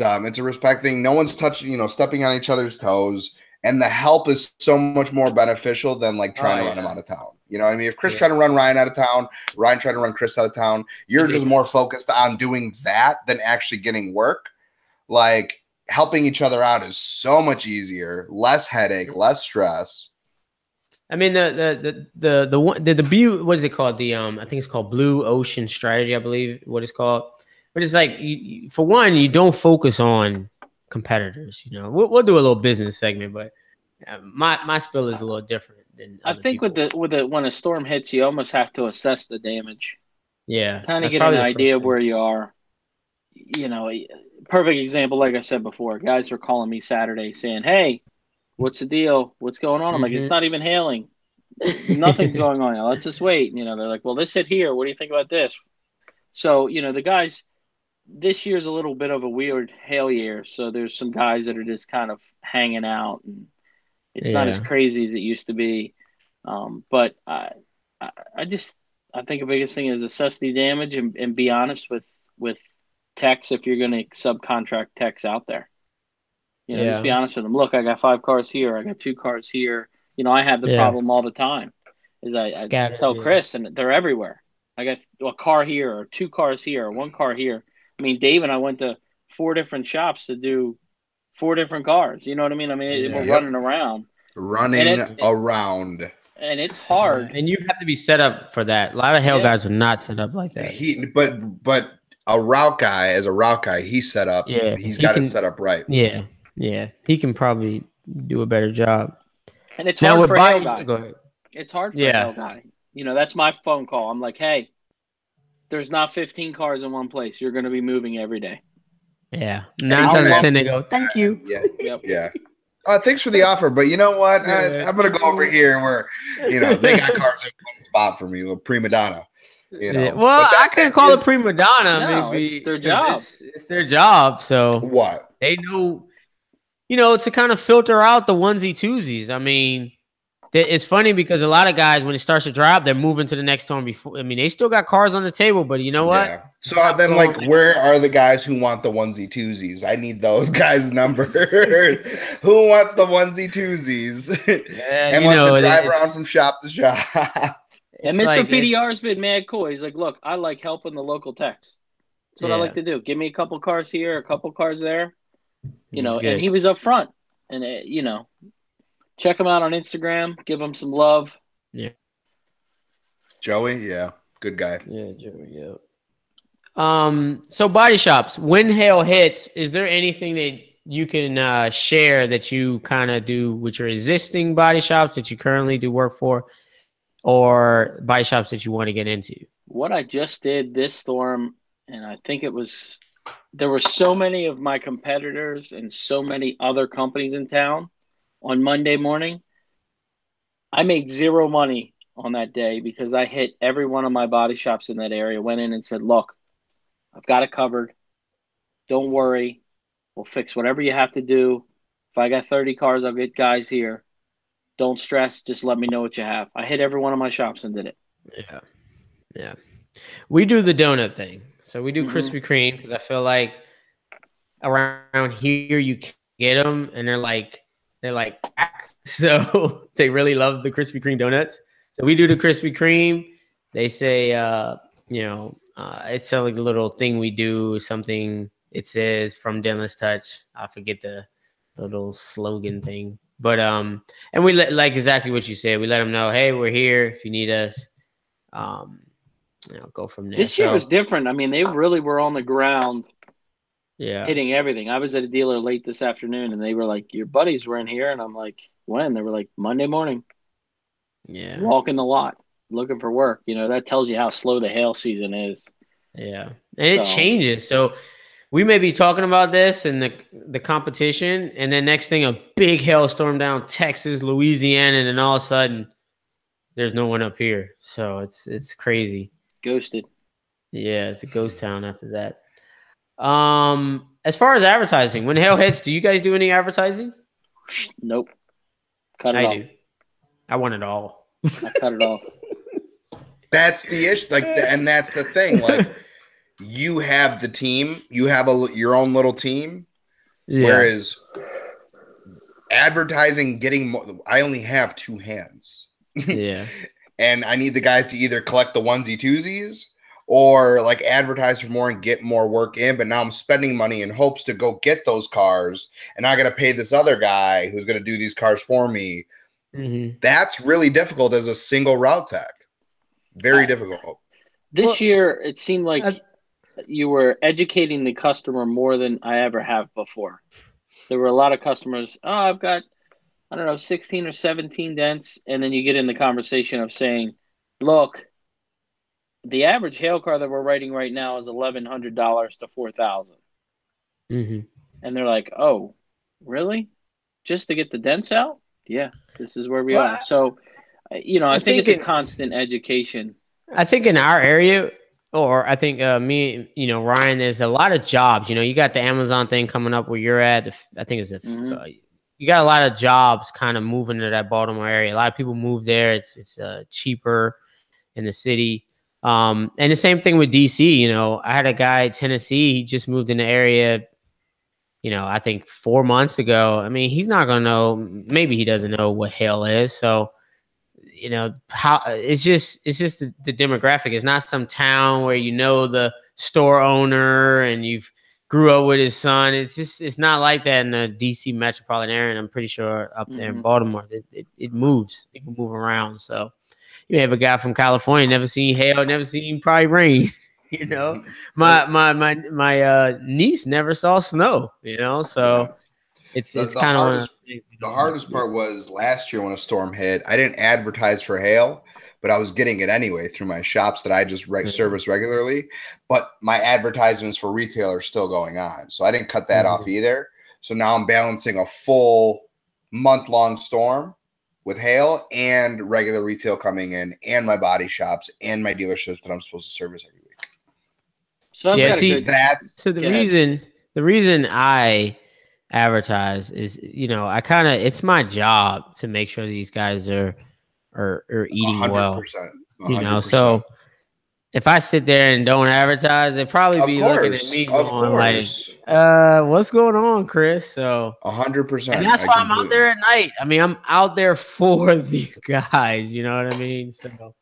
a respect thing. No one's touching, stepping on each other's toes. And the help is so much more beneficial than like trying to run him out of town. You know what I mean? If Chris tried to run Ryan out of town, Ryan tried to run Chris out of town, you're just more focused on doing that than actually getting work. Like helping each other out is so much easier, less headache, less stress. I mean the blue, what is it called? I think it's called Blue Ocean Strategy, I believe what it's called. But it's like for one, you don't focus on competitors. You know, we'll do a little business segment, but my spill is a little different than I think people. with the when a storm hits, you almost have to assess the damage. Yeah, Kind of get an idea of where you are. You know, perfect example, like I said before, guys were calling me Saturday saying, "Hey, what's the deal? What's going on?" I'm like, "It's not even hailing. Nothing's going on. Let's just wait." You know, they're like, "Well, this hit here. What do you think about this?" So, you know, the guys, this year's a little bit of a weird hail year. So there's some guys that are just kind of hanging out, and it's not as crazy as it used to be. But I think the biggest thing is assess the damage and be honest with techs if you're going to subcontract techs out there. You know, just be honest with them. Look, I got 5 cars here. I got 2 cars here. You know, I have the problem all the time. Is I tell Chris, and they're everywhere. I got a car here, or 2 cars here, or 1 car here. I mean, Dave and I went to 4 different shops to do 4 different cars. You know what I mean? I mean, we're running around. Around. And it's hard. And you have to be set up for that. A lot of hail guys are not set up like that. But a route guy, as a route guy, he's set up. Yeah, he's got it set up right. Yeah, yeah. He can probably do a better job. And it's hard for a hail guy. Go ahead. It's hard for a hail guy. You know, that's my phone call. I'm like, hey, there's not 15 cars in one place. You're going to be moving every day. Yeah. 9 times out of 10, they go, thank you. Yeah. Yep. Yeah. Thanks for the offer, but you know what? I'm going to go over here and they got cars in one spot for me, a little prima donna. You know, well, I couldn't call it prima donna. No, maybe it's their job. It's their job. So what they know, to kind of filter out the onesie twosies. I mean, it's funny because a lot of guys, when it starts to drop, they're moving to the next storm before. I mean, they still got cars on the table, but you know what? Yeah. So then, where are the guys who want the onesie twosies? I need those guys' numbers. Who wants the onesie twosies? And wants to drive around from shop to shop. And Mr. PDR's been mad cool. He's like, look, I like helping the local techs. That's what I like to do. Give me a couple cars here, a couple cars there. You know, and he was up front. And, check him out on Instagram. Give him some love. Yeah. Joey, yeah. Good guy. Yeah, Joey, yeah. So Bodyshops, when hail hits, is there anything that you can share that you kind of do with your existing Bodyshops that you currently do work for? Or Bodyshops that you want to get into? What I just did this storm, and I think there were so many of my competitors and so many other companies in town on Monday morning. I made 0 money on that day because I hit every one of my Bodyshops in that area, went in and said, look, I've got it covered. Don't worry. We'll fix whatever you have to do. If I got 30 cars, I'll get guys here. Don't stress. Just let me know what you have. I hit every one of my shops and did it. Yeah. Yeah. We do the donut thing. So we do Krispy Kreme because I feel like around here you get them and they're like, so they really love the Krispy Kreme donuts. So we do the Krispy Kreme. They say, it's a little thing we do, something it says from Dentless Touch. I forget the little slogan thing. But and we like exactly what you said. We let them know, hey, we're here if you need us. Go from there. This year was different. I mean, they really were on the ground, hitting everything. I was at a dealer late this afternoon, and they were like, "Your buddies were in here," and I'm like, "When?" They were like, "Monday morning." Yeah, walking the lot, looking for work. You know, that tells you how slow the hail season is. Yeah, and it changes. So we may be talking about this in the competition, and then next thing, a big hailstorm down Texas, Louisiana, and then all of a sudden, there's no one up here. So it's crazy. Ghosted. Yeah, it's a ghost town after that. As far as advertising, when hail hits, do you guys do any advertising? Nope. Cut it off. I do. I want it all. I cut it off. That's the issue. And that's the thing. Like, you have the team. You have your own little team. Yeah. Whereas advertising getting more. I only have 2 hands. Yeah. And I need the guys to either collect the onesie twosies or like advertise for more and get more work in. But now I'm spending money in hopes to go get those cars, and I got to pay this other guy who's going to do these cars for me. That's really difficult as a single route tech. Very difficult. This year, it seemed like you were educating the customer more than I ever have before. There were a lot of customers, oh, I've got, I don't know, 16 or 17 dents. And then you get in the conversation of saying, look, the average hail car that we're writing right now is $1,100 to $4,000. And they're like, oh, really? Just to get the dents out? Yeah, this is where we are. So, I think it's a constant education. I think in our area, or I think me, Ryan, there's a lot of jobs. You got the Amazon thing coming up where you're at. I think it's you got a lot of jobs kind of moving to that Baltimore area. A lot of people move there. It's cheaper in the city. And the same thing with DC. I had a guy in Tennessee. He just moved in the area. I think 4 months ago. I mean, he's not gonna know. Maybe he doesn't know what hail is. So, how it's just the demographic. It's not some town where the store owner and you've grew up with his son. It's not like that in the DC metropolitan area. And I'm pretty sure up there in Baltimore, it moves. People move around. So you have a guy from California, never seen hail, never seen probably rain. My niece never saw snow. So it's kind of the hardest part was last year when a storm hit. I didn't advertise for hail, but I was getting it anyway through my shops that I just service regularly. But my advertisements for retail are still going on, so I didn't cut that off either. So now I'm balancing a full month-long storm with hail and regular retail coming in, and my body shops and my dealerships that I'm supposed to service every week. So the reason I advertise is, it's my job to make sure these guys are eating 100%, well. 100%. So if I sit there and don't advertise, they'll probably be looking at me going like, what's going on, Chris? So 100%. And that's why I'm out there at night. I mean, I'm out there for the guys, you know what I mean? So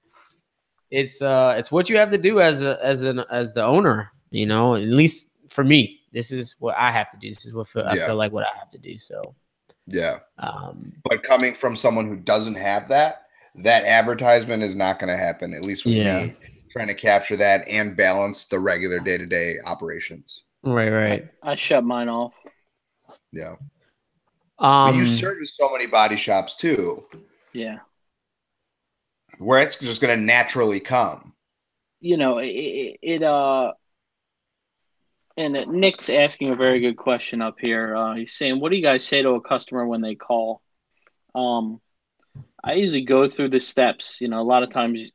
it's what you have to do as the owner, at least for me. This is what I have to do. This is what I feel like what I have to do. So yeah. But coming from someone who doesn't have that advertisement is not going to happen, at least with me trying to capture that and balance the regular day-to-day operations. Right. I shut mine off. Yeah. But you service so many body shops too. Yeah. Where it's just going to naturally come. And Nick's asking a very good question up here. He's saying, what do you guys say to a customer when they call? I usually go through the steps. A lot of times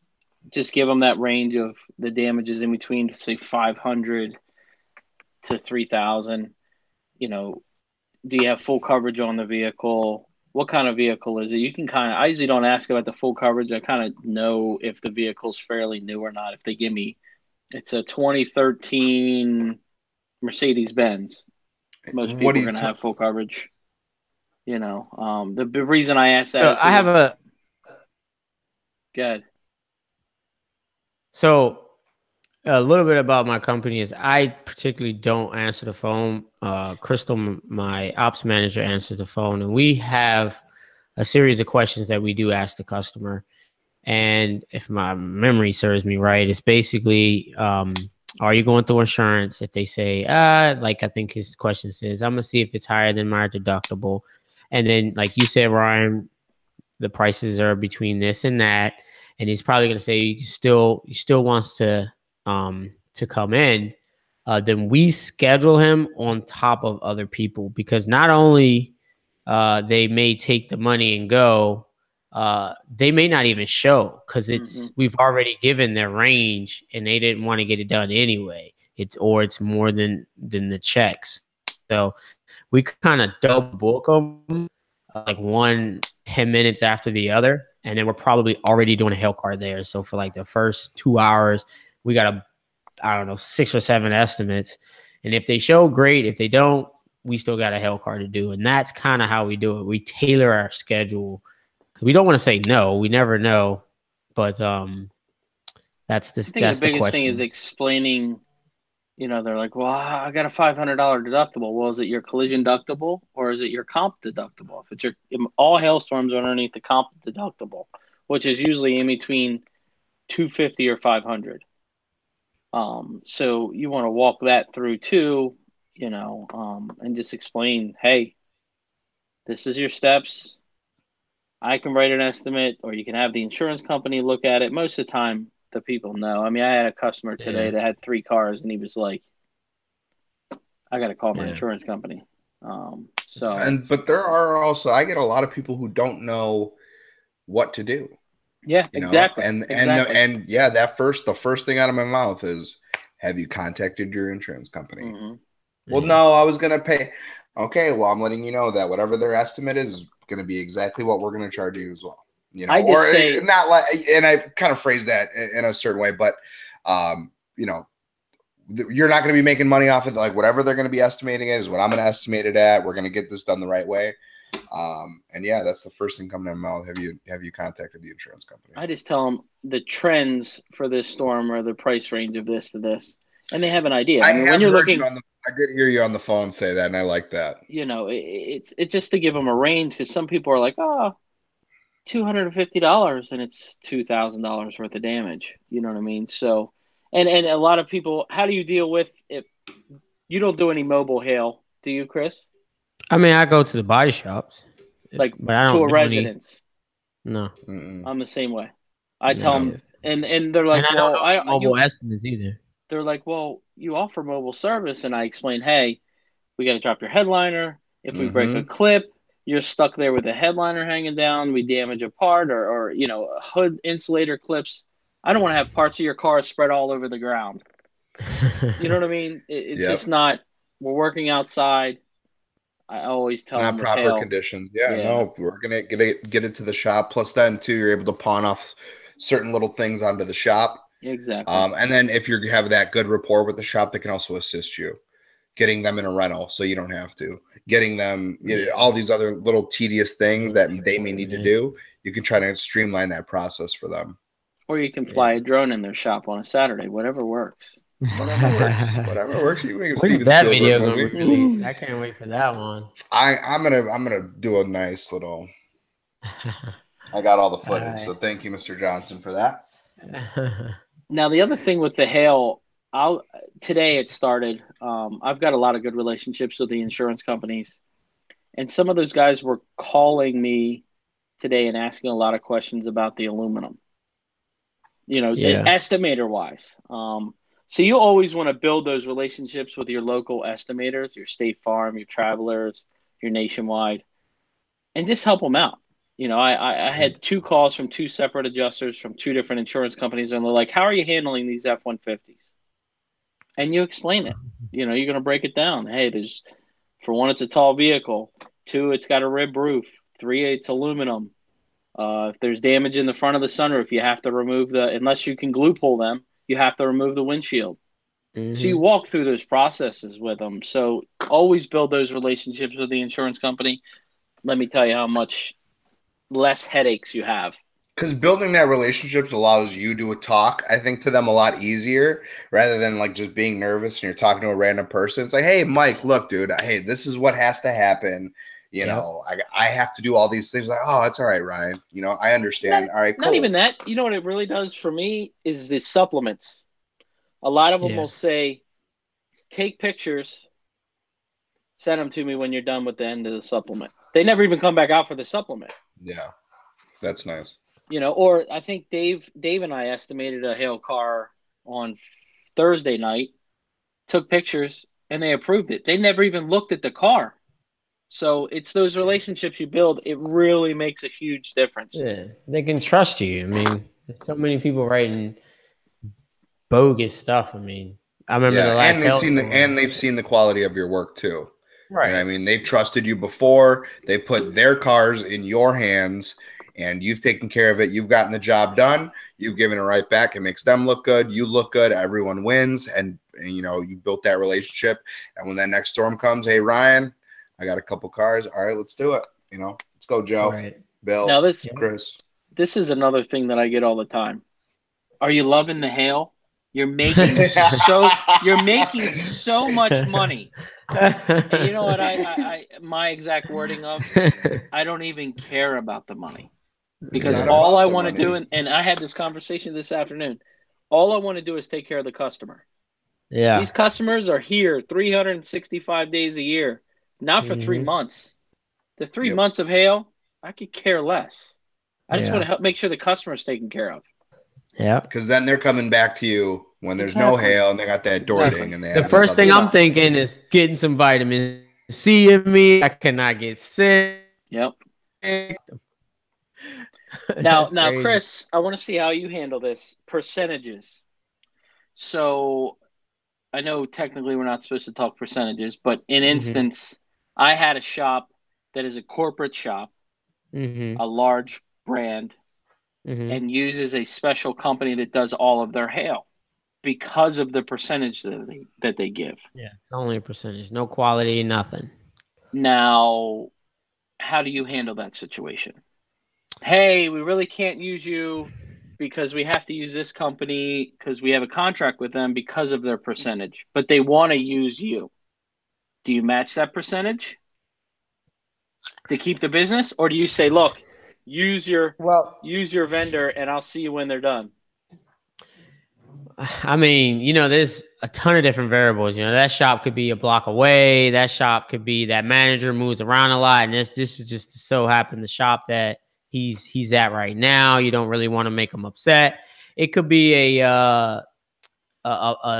just give them that range of the damages in between, say, 500 to 3,000. Do you have full coverage on the vehicle? What kind of vehicle is it? You can I usually don't ask about the full coverage. I kind of know if the vehicle's fairly new or not. If they give me, it's a 2013 Mercedes-Benz. Most people are going to have full coverage. The reason I asked that is I have a good. So a little bit about my company is I particularly don't answer the phone. Crystal, my ops manager, answers the phone, and we have a series of questions that we do ask the customer. And if my memory serves me right, it's basically, are you going through insurance? If they say, like I think his question says, I'm gonna see if it's higher than my deductible. And then, like you said, Ryan, the prices are between this and that. And he's probably gonna say he still wants to come in. Then we schedule him on top of other people, because not only they may take the money and go, they may not even show, because we've already given their range and they didn't want to get it done anyway. It's more than the checks. So we kind of double book them, like one 10 minutes after the other, and then we're probably already doing a hail car there. So for like the first 2 hours, we got 6 or 7 estimates, and if they show, great. If they don't, we still got a hail car to do. And that's kind of how we do it. We tailor our schedule because we don't want to say no. We never know. But that's I think the biggest thing is explaining, they're like, well, I got a $500 deductible. Well, is it your collision deductible or is it your comp deductible? If it's all hailstorms are underneath the comp deductible, which is usually in between $250 or $500. So you want to walk that through too, and just explain, hey, this is your steps. I can write an estimate, or you can have the insurance company look at it. Most of the time, the people know. I mean, I had a customer today that had 3 cars, and he was like, I got to call my insurance company. But there are also, I get a lot of people who don't know what to do. Yeah, exactly. And the first thing out of my mouth is, have you contacted your insurance company? Mm-hmm. Well, no, I was going to pay. Okay, well, I'm letting you know that whatever their estimate is going to be exactly what we're going to charge you as well. I just say, not like, and I kind of phrase that in a certain way, but you're not going to be making money off of like whatever they're going to be estimating it is what I'm going to estimate it at. We're going to get this done the right way. And that's the first thing coming to my mouth. Have you contacted the insurance company? I just tell them the trends for this storm or the price range of this to this, and they have an idea. I mean, when you're looking, I did hear you on the phone say that, and I like that. It's just to give them a range because some people are like, oh, $250, and it's $2,000 worth of damage. You know what I mean? So, and a lot of people, how do you deal with if you don't do any mobile hail? Do you, Chris? I mean, I go to the body shops, but I don't to a residence. No, I'm the same way. I tell them, and they're like, well, I don't mobile estimates either. They're like, well, you offer mobile service, and I explain, hey, we got to drop your headliner. If we break a clip, you're stuck there with the headliner hanging down. We damage a part, or hood insulator clips. I don't want to have parts of your car spread all over the ground. You know what I mean? It's just not. We're working outside. I always tell them it's not proper conditions. No, we're gonna get it to the shop. Plus, then too, you're able to pawn off certain little things onto the shop. Exactly. And then if you have that good rapport with the shop, they can also assist you, getting them in a rental so you don't have to. Getting them all these other little tedious things that they may need to do. You can try to streamline that process for them. Or you can fly a drone in their shop on a Saturday. Whatever works. Whatever works. You make a Steven that video gonna be released? I can't wait for that one. I'm gonna do a nice little. I got all the footage, so thank you, Mr. Johnson, for that. Now the other thing with the hail, today it started. I've got a lot of good relationships with the insurance companies, and some of those guys were calling me today and asking a lot of questions about the aluminum. Estimator wise. So you always want to build those relationships with your local estimators, your State Farm, your Travelers, your Nationwide, and just help them out. I had 2 calls from 2 separate adjusters from 2 different insurance companies, and they're like, how are you handling these F-150s? And you explain it. You're going to break it down. Hey, for 1, it's a tall vehicle. 2, it's got a rib roof. 3, it's aluminum. If there's damage in the front of the sunroof, you have to remove unless you can glue pull them, you have to remove the windshield. So you walk through those processes with them. So always build those relationships with the insurance company. Let me tell you how much less headaches you have. Because building that relationships allows you to talk, I think, to them a lot easier rather than like just being nervous and you're talking to a random person. It's like, hey, Mike, look, dude, hey, this is what has to happen. I have to do all these things. Like, oh, it's all right, Ryan. I understand. All right, cool. Not even that. You know what it really does for me is the supplements. A lot of them will say, take pictures, send them to me when you're done with the end of the supplement. They never even come back out for the supplement. Yeah, that's nice. Or I think Dave and I estimated a hail car on Thursday night, took pictures, and they approved it. They never even looked at the car. So it's those relationships you build. It really makes a huge difference. Yeah, they can trust you. I mean, there's so many people writing bogus stuff. I mean, I remember the last they've seen the quality of your work too. Right. I mean, they've trusted you before. They put their cars in your hands, and you've taken care of it. You've gotten the job done. You've given it right back. It makes them look good. You look good. Everyone wins, and and you built that relationship. And when that next storm comes, hey Ryan, I got a couple cars. All right, let's do it. Let's go, Joe. Right. Bill. Now Chris. This is another thing that I get all the time. Are you loving the hail? You're making so much money. And you know what I my exact wording of, I don't even care about the money. Because all I want to do, and I had this conversation this afternoon, all I want to do is take care of the customer. Yeah. These customers are here 365 days a year, not for 3 months. The 3 months of hail, I could care less. I just want to help make sure the customer's taken care of. Yeah. Because then they're coming back to you when there's no hail and they got that door ding. And the first thing I'm thinking is getting some vitamin C in me. I cannot get sick. Yep. Now, Chris, I want to see how you handle this. Percentages. So I know technically we're not supposed to talk percentages, but in instance, I had a shop that is a corporate shop, a large brand, and uses a special company that does all of their hail because of the percentage that they give. Yeah, it's only a percentage. No quality, nothing. Now, how do you handle that situation? Hey, we really can't use you because we have to use this company because we have a contract with them because of their percentage, but they want to use you. Do you match that percentage to keep the business, or do you say, look, use your vendor and I'll see you when they're done? I mean, there's a ton of different variables. That shop could be a block away. That shop could be that manager moves around a lot, and this is just so happen the shop that he's at right now. You don't really want to make him upset. It could be a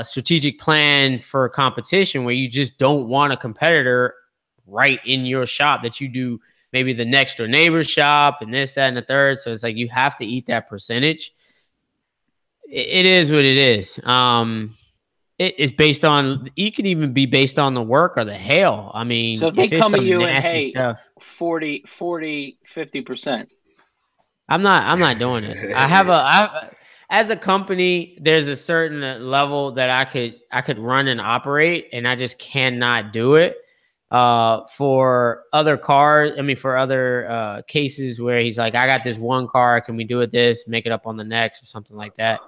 strategic plan for competition where you just don't want a competitor right in your shop that you do maybe the next door neighbor's shop and this, that, and the third. So it's like you have to eat that percentage. It is what it is. It's based on, it could even be based on the work or the hail. I mean, so if they come at you and hey, stuff, 40, 50%. I'm not doing it. As a company, there's a certain level that I could run and operate, and I just cannot do it. For other cars, for other cases where he's like, I got this one car, can we do it this, make it up on the next or something like that?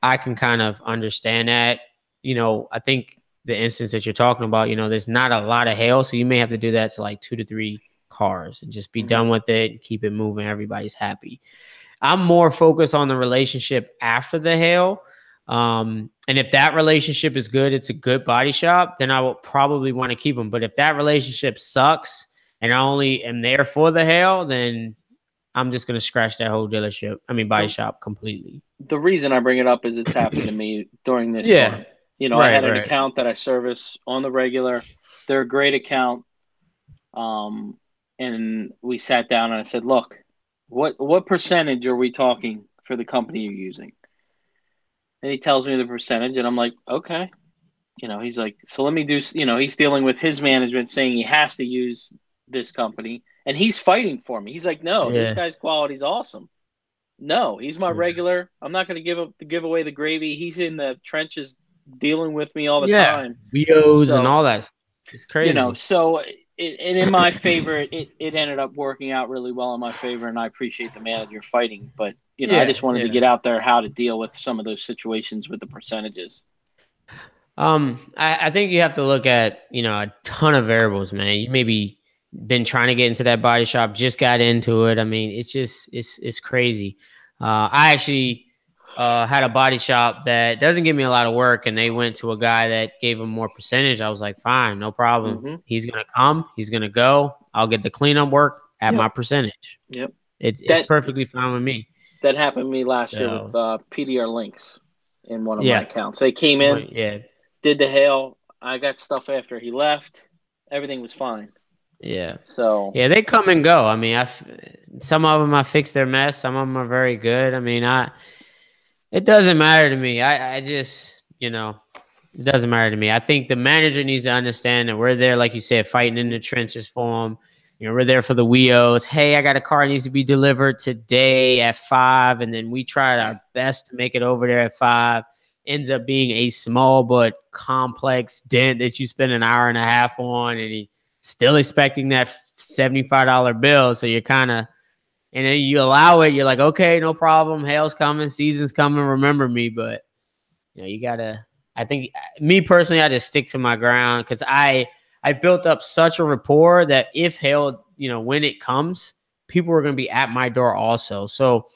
I can kind of understand that. I think the instance that you're talking about, there's not a lot of hail, so you may have to do that to like 2 to 3 cars and just be done with it, keep it moving, everybody's happy. I'm more focused on the relationship after the hail. And if that relationship is good, it's a good body shop, then I will probably want to keep them. But if that relationship sucks and I only am there for the hail, then I'm just going to scratch that whole body shop completely. The reason I bring it up is it's happened to me during this storm. I had an account that I service on the regular. They're a great account. And we sat down and I said, look, what percentage are we talking for the company you're using? And he tells me the percentage, and I'm like, okay. He's like, so let me do, he's dealing with his management saying he has to use this company, and he's fighting for me. He's like, no, this guy's quality is awesome. No, he's my regular. I'm not going to give away the gravy. He's in the trenches dealing with me all the time. Videos and all that. It's crazy. So and in my favor, it ended up working out really well in my favor, and I appreciate the manager fighting. But, I just wanted to get out there how to deal with some of those situations with the percentages. I think you have to look at, a ton of variables, man. You maybe been trying to get into that body shop, just got into it. I mean, it's crazy. I actually had a body shop that doesn't give me a lot of work, and they went to a guy that gave him more percentage. I was like, fine, no problem. He's going to come, he's going to go. I'll get the cleanup work at my percentage. Yep. It's perfectly fine with me. That happened to me last year with PDR Links in one of my accounts. They came in, did the hail. I got stuff after he left. Everything was fine. Yeah. So they come and go. I mean, some of them I fixed their mess. Some of them are very good. I mean, it doesn't matter to me. I just, it doesn't matter to me. I think the manager needs to understand that we're there, like you said, fighting in the trenches for them. We're there for the WEOs. Hey, I got a car that needs to be delivered today at 5, and then we tried our best to make it over there at 5. ends up being a small but complex dent that you spend an hour and a half on, and he's still expecting that $75 bill. So you're kind of, and then you allow it. You're like, okay, no problem. Hail's coming, season's coming. Remember me. But you gotta. I think me personally, I just stick to my ground because I built up such a rapport that if hail, when it comes, people are gonna be at my door also. So,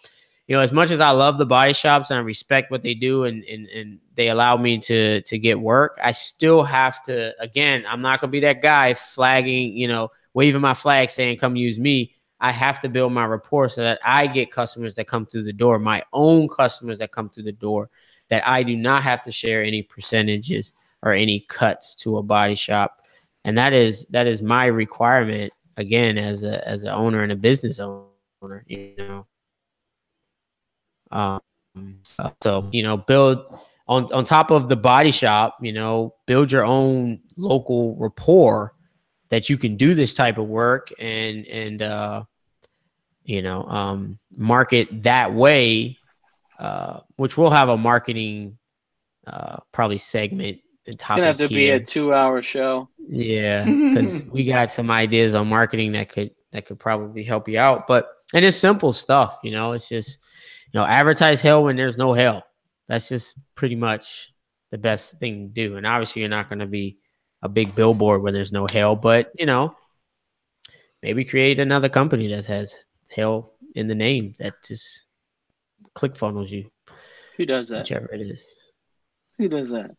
as much as I love the body shops and I respect what they do and they allow me to get work, I still have to. Again, I'm not gonna be that guy flagging, waving my flag saying, "Come use me." I have to build my rapport so that I get customers that come through the door, my own customers that come through the door, that I do not have to share any percentages or any cuts to a body shop. And that is my requirement, again, as an owner and a business owner, So, build on top of the body shop, build your own local rapport that you can do this type of work and market that way, which we'll have a marketing probably segment and topic. It's gonna have to be a 2-hour show. Yeah, because we got some ideas on marketing that could probably help you out. And it's simple stuff, it's just advertise hail when there's no hail. That's just pretty much the best thing to do. And obviously you're not going to be a big billboard when there's no hail, but maybe create another company that has hail in the name that just click funnels you. Who does that? Whichever it is. Who does that?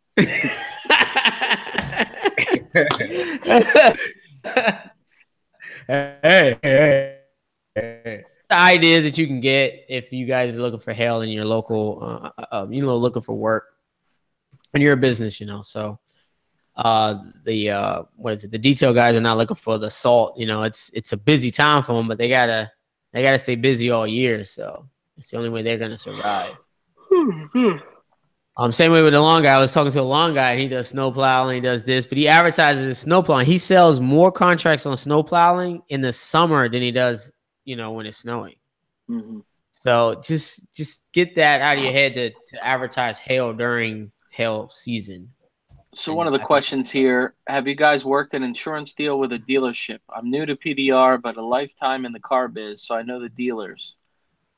Hey. The ideas that you can get if you guys are looking for hail in your local, looking for work, and you're a business, So, the detail guys are not looking for the salt. It's a busy time for them, but they gotta stay busy all year. So it's the only way they're gonna survive. Same way with the lawn guy. I was talking to a lawn guy, and he does snow plowing, he does this, but he advertises his snow plowing. He sells more contracts on snow plowing in the summer than he does, when it's snowing. Mm-hmm. So just get that out of your head to advertise hail during hail season. So one of the questions here, have you guys worked an insurance deal with a dealership? I'm new to PDR, but a lifetime in the car biz, so I know the dealers,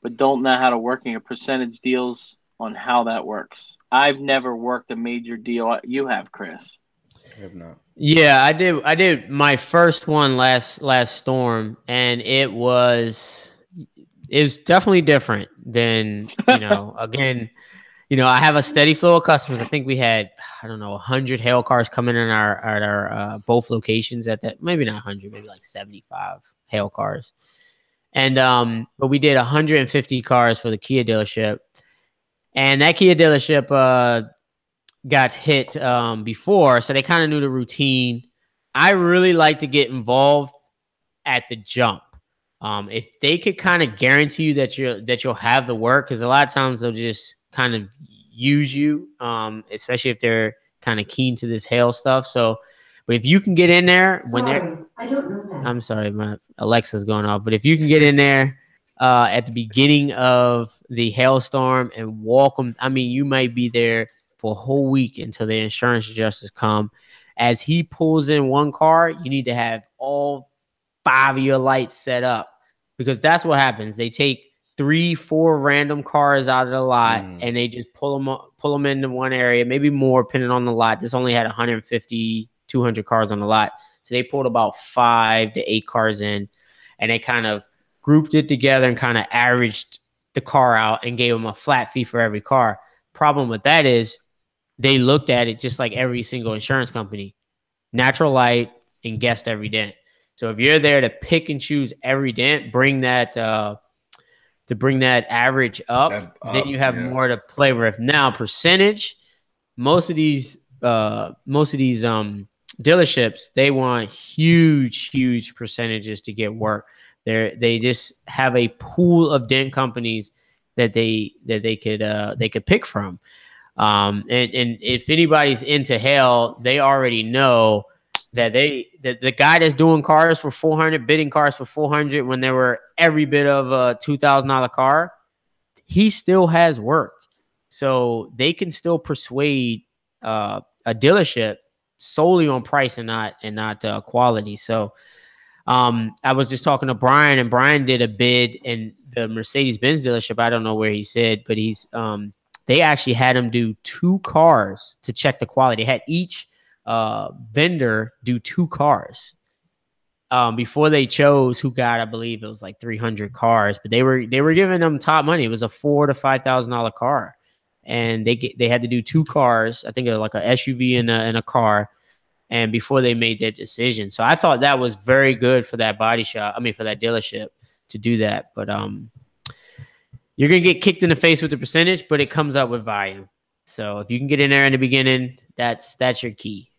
but don't know how to working a percentage deals on how that works. I've never worked a major deal. You have, Chris. I have not. Yeah, I did my first one last storm, and it was definitely different than, again, I have a steady flow of customers. I think we had, 100 hail cars coming in at our both locations at that, maybe not 100, maybe like 75 hail cars. And, but we did 150 cars for the Kia dealership, and that Kia dealership, got hit before, so they kind of knew the routine. I really like to get involved at the jump. If they could kind of guarantee you that you'll have the work, because a lot of times they'll just kind of use you, especially if they're kind of keen to this hail stuff. So, but if you can get in there I don't know that. I'm sorry, my Alexa's going off. But if you can get in there at the beginning of the hailstorm and walk them, you might be there for a whole week until the insurance adjusters come. As he pulls in one car, you need to have all 5 of your lights set up, because that's what happens. They take 3-4 random cars out of the lot and they just pull them into one area, maybe more depending on the lot. This only had 150, 200 cars on the lot. So they pulled about 5 to 8 cars in, and they kind of grouped it together and kind of averaged the car out and gave them a flat fee for every car. Problem with that is they looked at it just like every single insurance company, natural light and guessed every dent. So if you're there to pick and choose every dent, bring that average up, then you have more to play with. Now, percentage, most of these dealerships, they want huge percentages to get work. They just have a pool of dent companies that they could pick from. And if anybody's into hail, they already know that the guy that's doing cars for 400, bidding cars for 400 when they were every bit of a $2,000 car, he still has work. So they can still persuade a dealership solely on price and not quality. So I was just talking to Brian, and Brian did a bid in the Mercedes-Benz dealership. I don't know where he said, but they actually had him do 2 cars to check the quality. They had each vendor do 2 cars before they chose who got, I believe it was like 300 cars, but they were giving them top money. It was a $4,000 to $5,000 car, and they had to do 2 cars. I think it was like a SUV and a car, and before they made their decision. So I thought that was very good for that body shop. I mean, for that dealership to do that. But you're gonna get kicked in the face with the percentage, but it comes up with volume. So if you can get in there in the beginning, that's your key.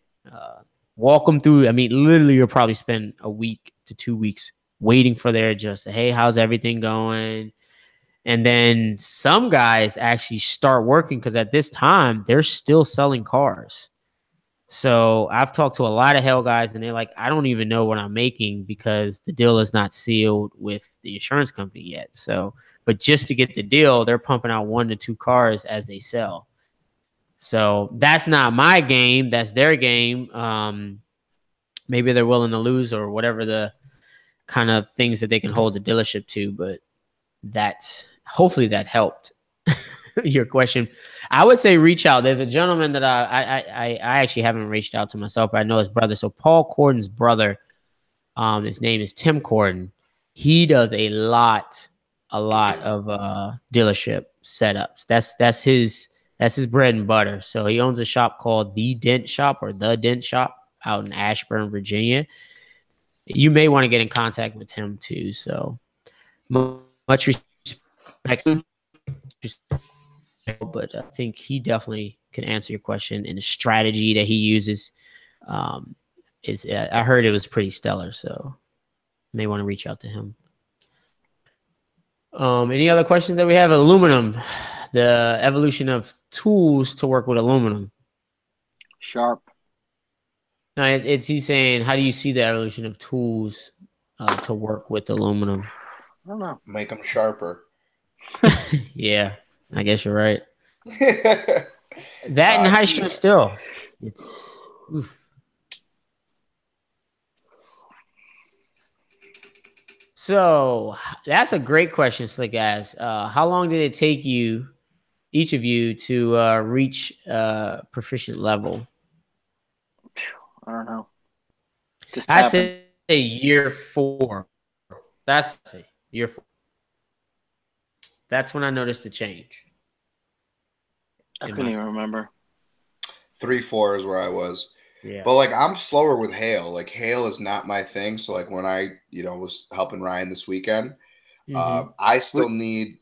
Walk them through. I mean, literally, you'll probably spend a week to 2 weeks waiting for their adjuster. Hey, how's everything going? And then some guys actually start working because at this time they're still selling cars. So I've talked to a lot of Hell guys, and they're like, I don't even know what I'm making because the deal is not sealed with the insurance company yet. So, but just to get the deal, they're pumping out 1 to 2 cars as they sell. So that's not my game. That's their game. Maybe they're willing to lose or whatever the kind of things that they can hold the dealership to. But hopefully that helped your question. I would say reach out. There's a gentleman that I actually haven't reached out to myself, but I know his brother. So Paul Corden's brother, his name is Tim Corden. He does a lot of dealership setups. That's his bread and butter. So he owns a shop called The Dent Shop or The Dent Shop out in Ashburn, Virginia. You may want to get in contact with him too. So much respect, but I think he definitely can answer your question. And the strategy that he uses is I heard it was pretty stellar. So you may want to reach out to him. Any other questions that we have? Aluminum, the evolution of tools to work with aluminum. Sharp. No, he's saying, how do you see the evolution of tools to work with aluminum? I don't know. Make them sharper. Yeah, I guess you're right. That and high strength steel. So that's a great question, Slick Ass. How long did it take you, each of you, to reach proficient level? I don't know. I say year 4. That's year 4. That's when I noticed the change. I couldn't even remember. 3-4 is where I was. Yeah. But like I'm slower with hail. Like hail is not my thing. So like when I, was helping Ryan this weekend, I still need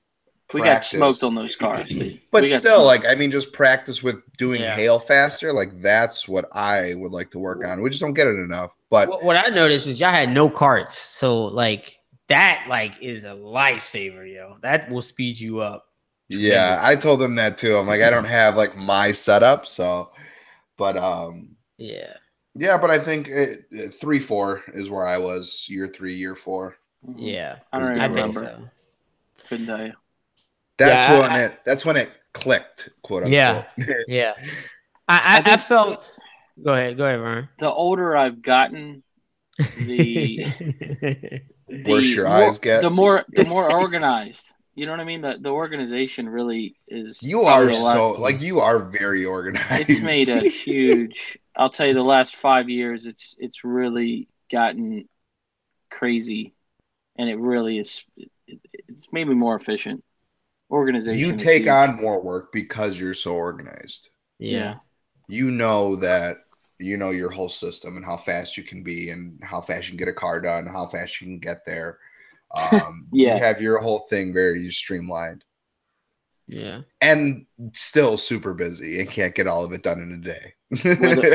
practice. We got smoked on those cars. But still, like I mean, just practice with doing hail faster. Like that's what I would like to work on. We just don't get it enough. But what I noticed is y'all had no carts, so like that is a lifesaver, yo. That will speed you up. Yeah, I told them that too. I'm like, I don't have like my setup, so. But yeah, but I think 3-4 is where I was. Year 3, year 4. Yeah, I don't even remember. Think so. Couldn't tell you. That's when it clicked, quote unquote. Yeah. I felt. Go ahead, Ryan. The older I've gotten, the worse your eyes get. The more organized. You know what I mean? The organization really is. You are you are very organized. It's made a huge. I'll tell you, the last 5 years, it's really gotten crazy, and it really is. It's made me more efficient. Organization. You take on more work because you're so organized. Yeah. You know that. You know your whole system and how fast you can be and how fast you can get a car done, how fast you can get there. You have your whole thing very streamlined. Yeah. And still super busy and can't get all of it done in a day.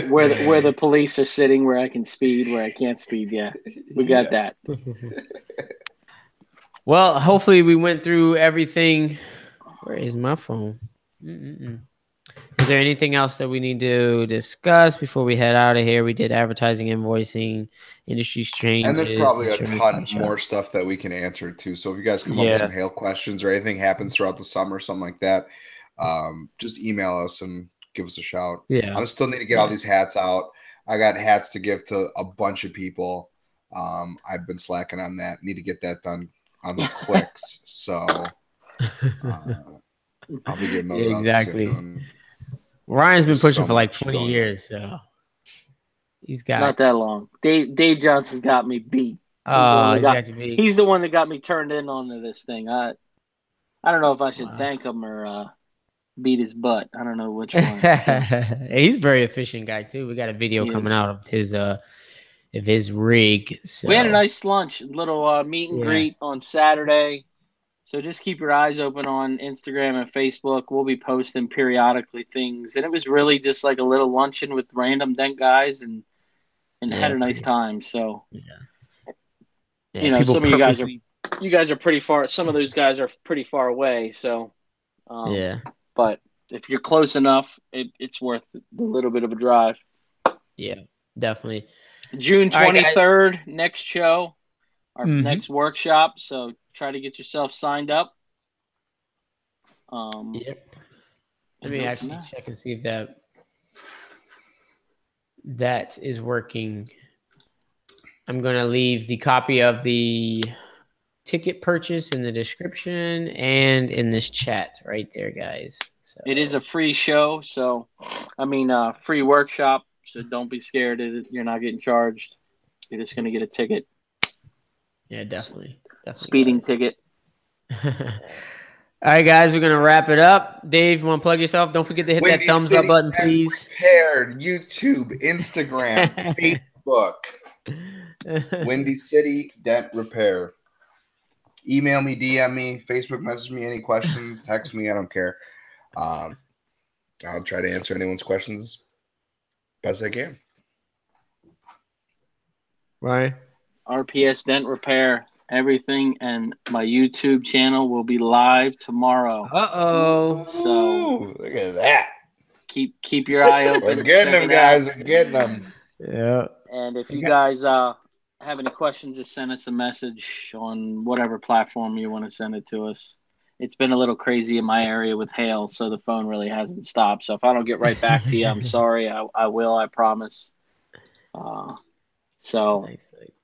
where the police are sitting, where I can speed, where I can't speed. Yeah. We got that. Well, hopefully we went through everything. Where is my phone? Is there anything else that we need to discuss before we head out of here? We did advertising, invoicing, industry changes. And there's probably a ton more stuff that we can answer too. So if you guys come up with some hail questions or anything happens throughout the summer, something like that, just email us and give us a shout. Yeah. I still need to get all these hats out. I got hats to give to a bunch of people. I've been slacking on that. Need to get that done on the quicks. So I'll be getting those out soon. Ryan's been pushing for like 20 years, so he's got not that long. Dave Johnson's got me beat. He's the one that got me turned in onto this thing. I don't know if I should thank him or beat his butt. I don't know which one. So. He's a very efficient guy too. We got a video coming out of his rig. So. We had a nice lunch, little meet and greet on Saturday. So just keep your eyes open on Instagram and Facebook. We'll be posting periodically things, and it was really just like a little luncheon with random dent guys, and had a nice time. So you know, some of you guys are pretty far. Some of those guys are pretty far away. So but if you're close enough, it's worth a little bit of a drive. Yeah, definitely. June 23rd, next show, our next workshop. So try to get yourself signed up. Let me actually check and see if that is working. I'm going to leave the copy of the ticket purchase in the description and in this chat right there, guys. So. It is a free show, free workshop. So don't be scared. You're not getting charged. You're just going to get a ticket. Yeah, definitely. Speeding ticket. All right, guys, we're going to wrap it up. Dave, you want to plug yourself? Don't forget to hit that thumbs up button, please. Repaired, YouTube, Instagram, Facebook. Windy City Dent Repair. Email me, DM me, Facebook message me any questions, text me, I don't care. I'll try to answer anyone's questions best I can. Right. RPS Dent Repair, everything, and my YouTube channel will be live tomorrow. So look at that. Keep your eye open. We're getting them, guys. We're getting them. Yeah. And if you guys have any questions, just send us a message on whatever platform you want to send it to us. It's been a little crazy in my area with hail, so the phone really hasn't stopped. So if I don't get right back to you, I'm sorry. I will, I promise.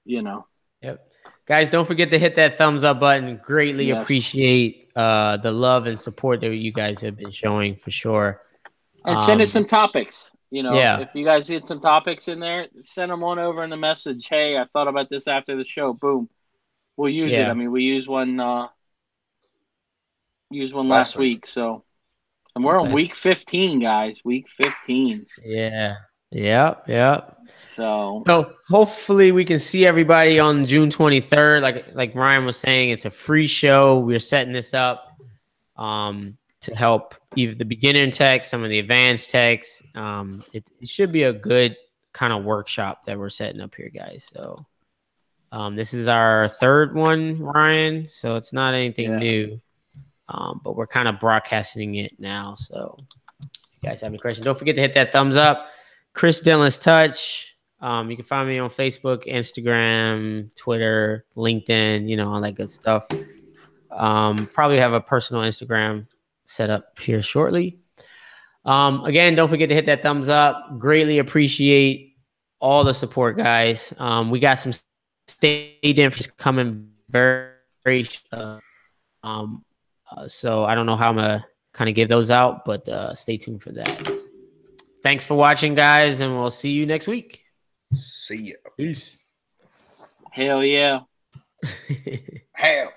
You know. Yep. Guys, don't forget to hit that thumbs up button. Greatly appreciate the love and support that you guys have been showing for sure. And send us some topics. You know, if you guys get some topics in there, send them on over in the message. Hey, I thought about this after the show. Boom. We'll use it. I mean, we used one last week. So, and we're on week 15, guys. Week 15. Yeah. Yep. So hopefully we can see everybody on June 23rd. Like Ryan was saying, it's a free show. We're setting this up to help either the beginner techs, some of the advanced techs. It should be a good kind of workshop that we're setting up here, guys. So this is our third one, Ryan. So it's not anything new, but we're kind of broadcasting it now. So if you guys have any questions, don't forget to hit that thumbs up. Chris Dentless Touch. You can find me on Facebook, Instagram, Twitter, LinkedIn, you know, all that good stuff. Probably have a personal Instagram set up here shortly. Again, don't forget to hit that thumbs up. Greatly appreciate all the support, guys. We got some state info coming very so I don't know how I'm gonna kind of give those out, but stay tuned for that. Thanks for watching, guys, and we'll see you next week. See ya. Peace. Hell yeah. Hell.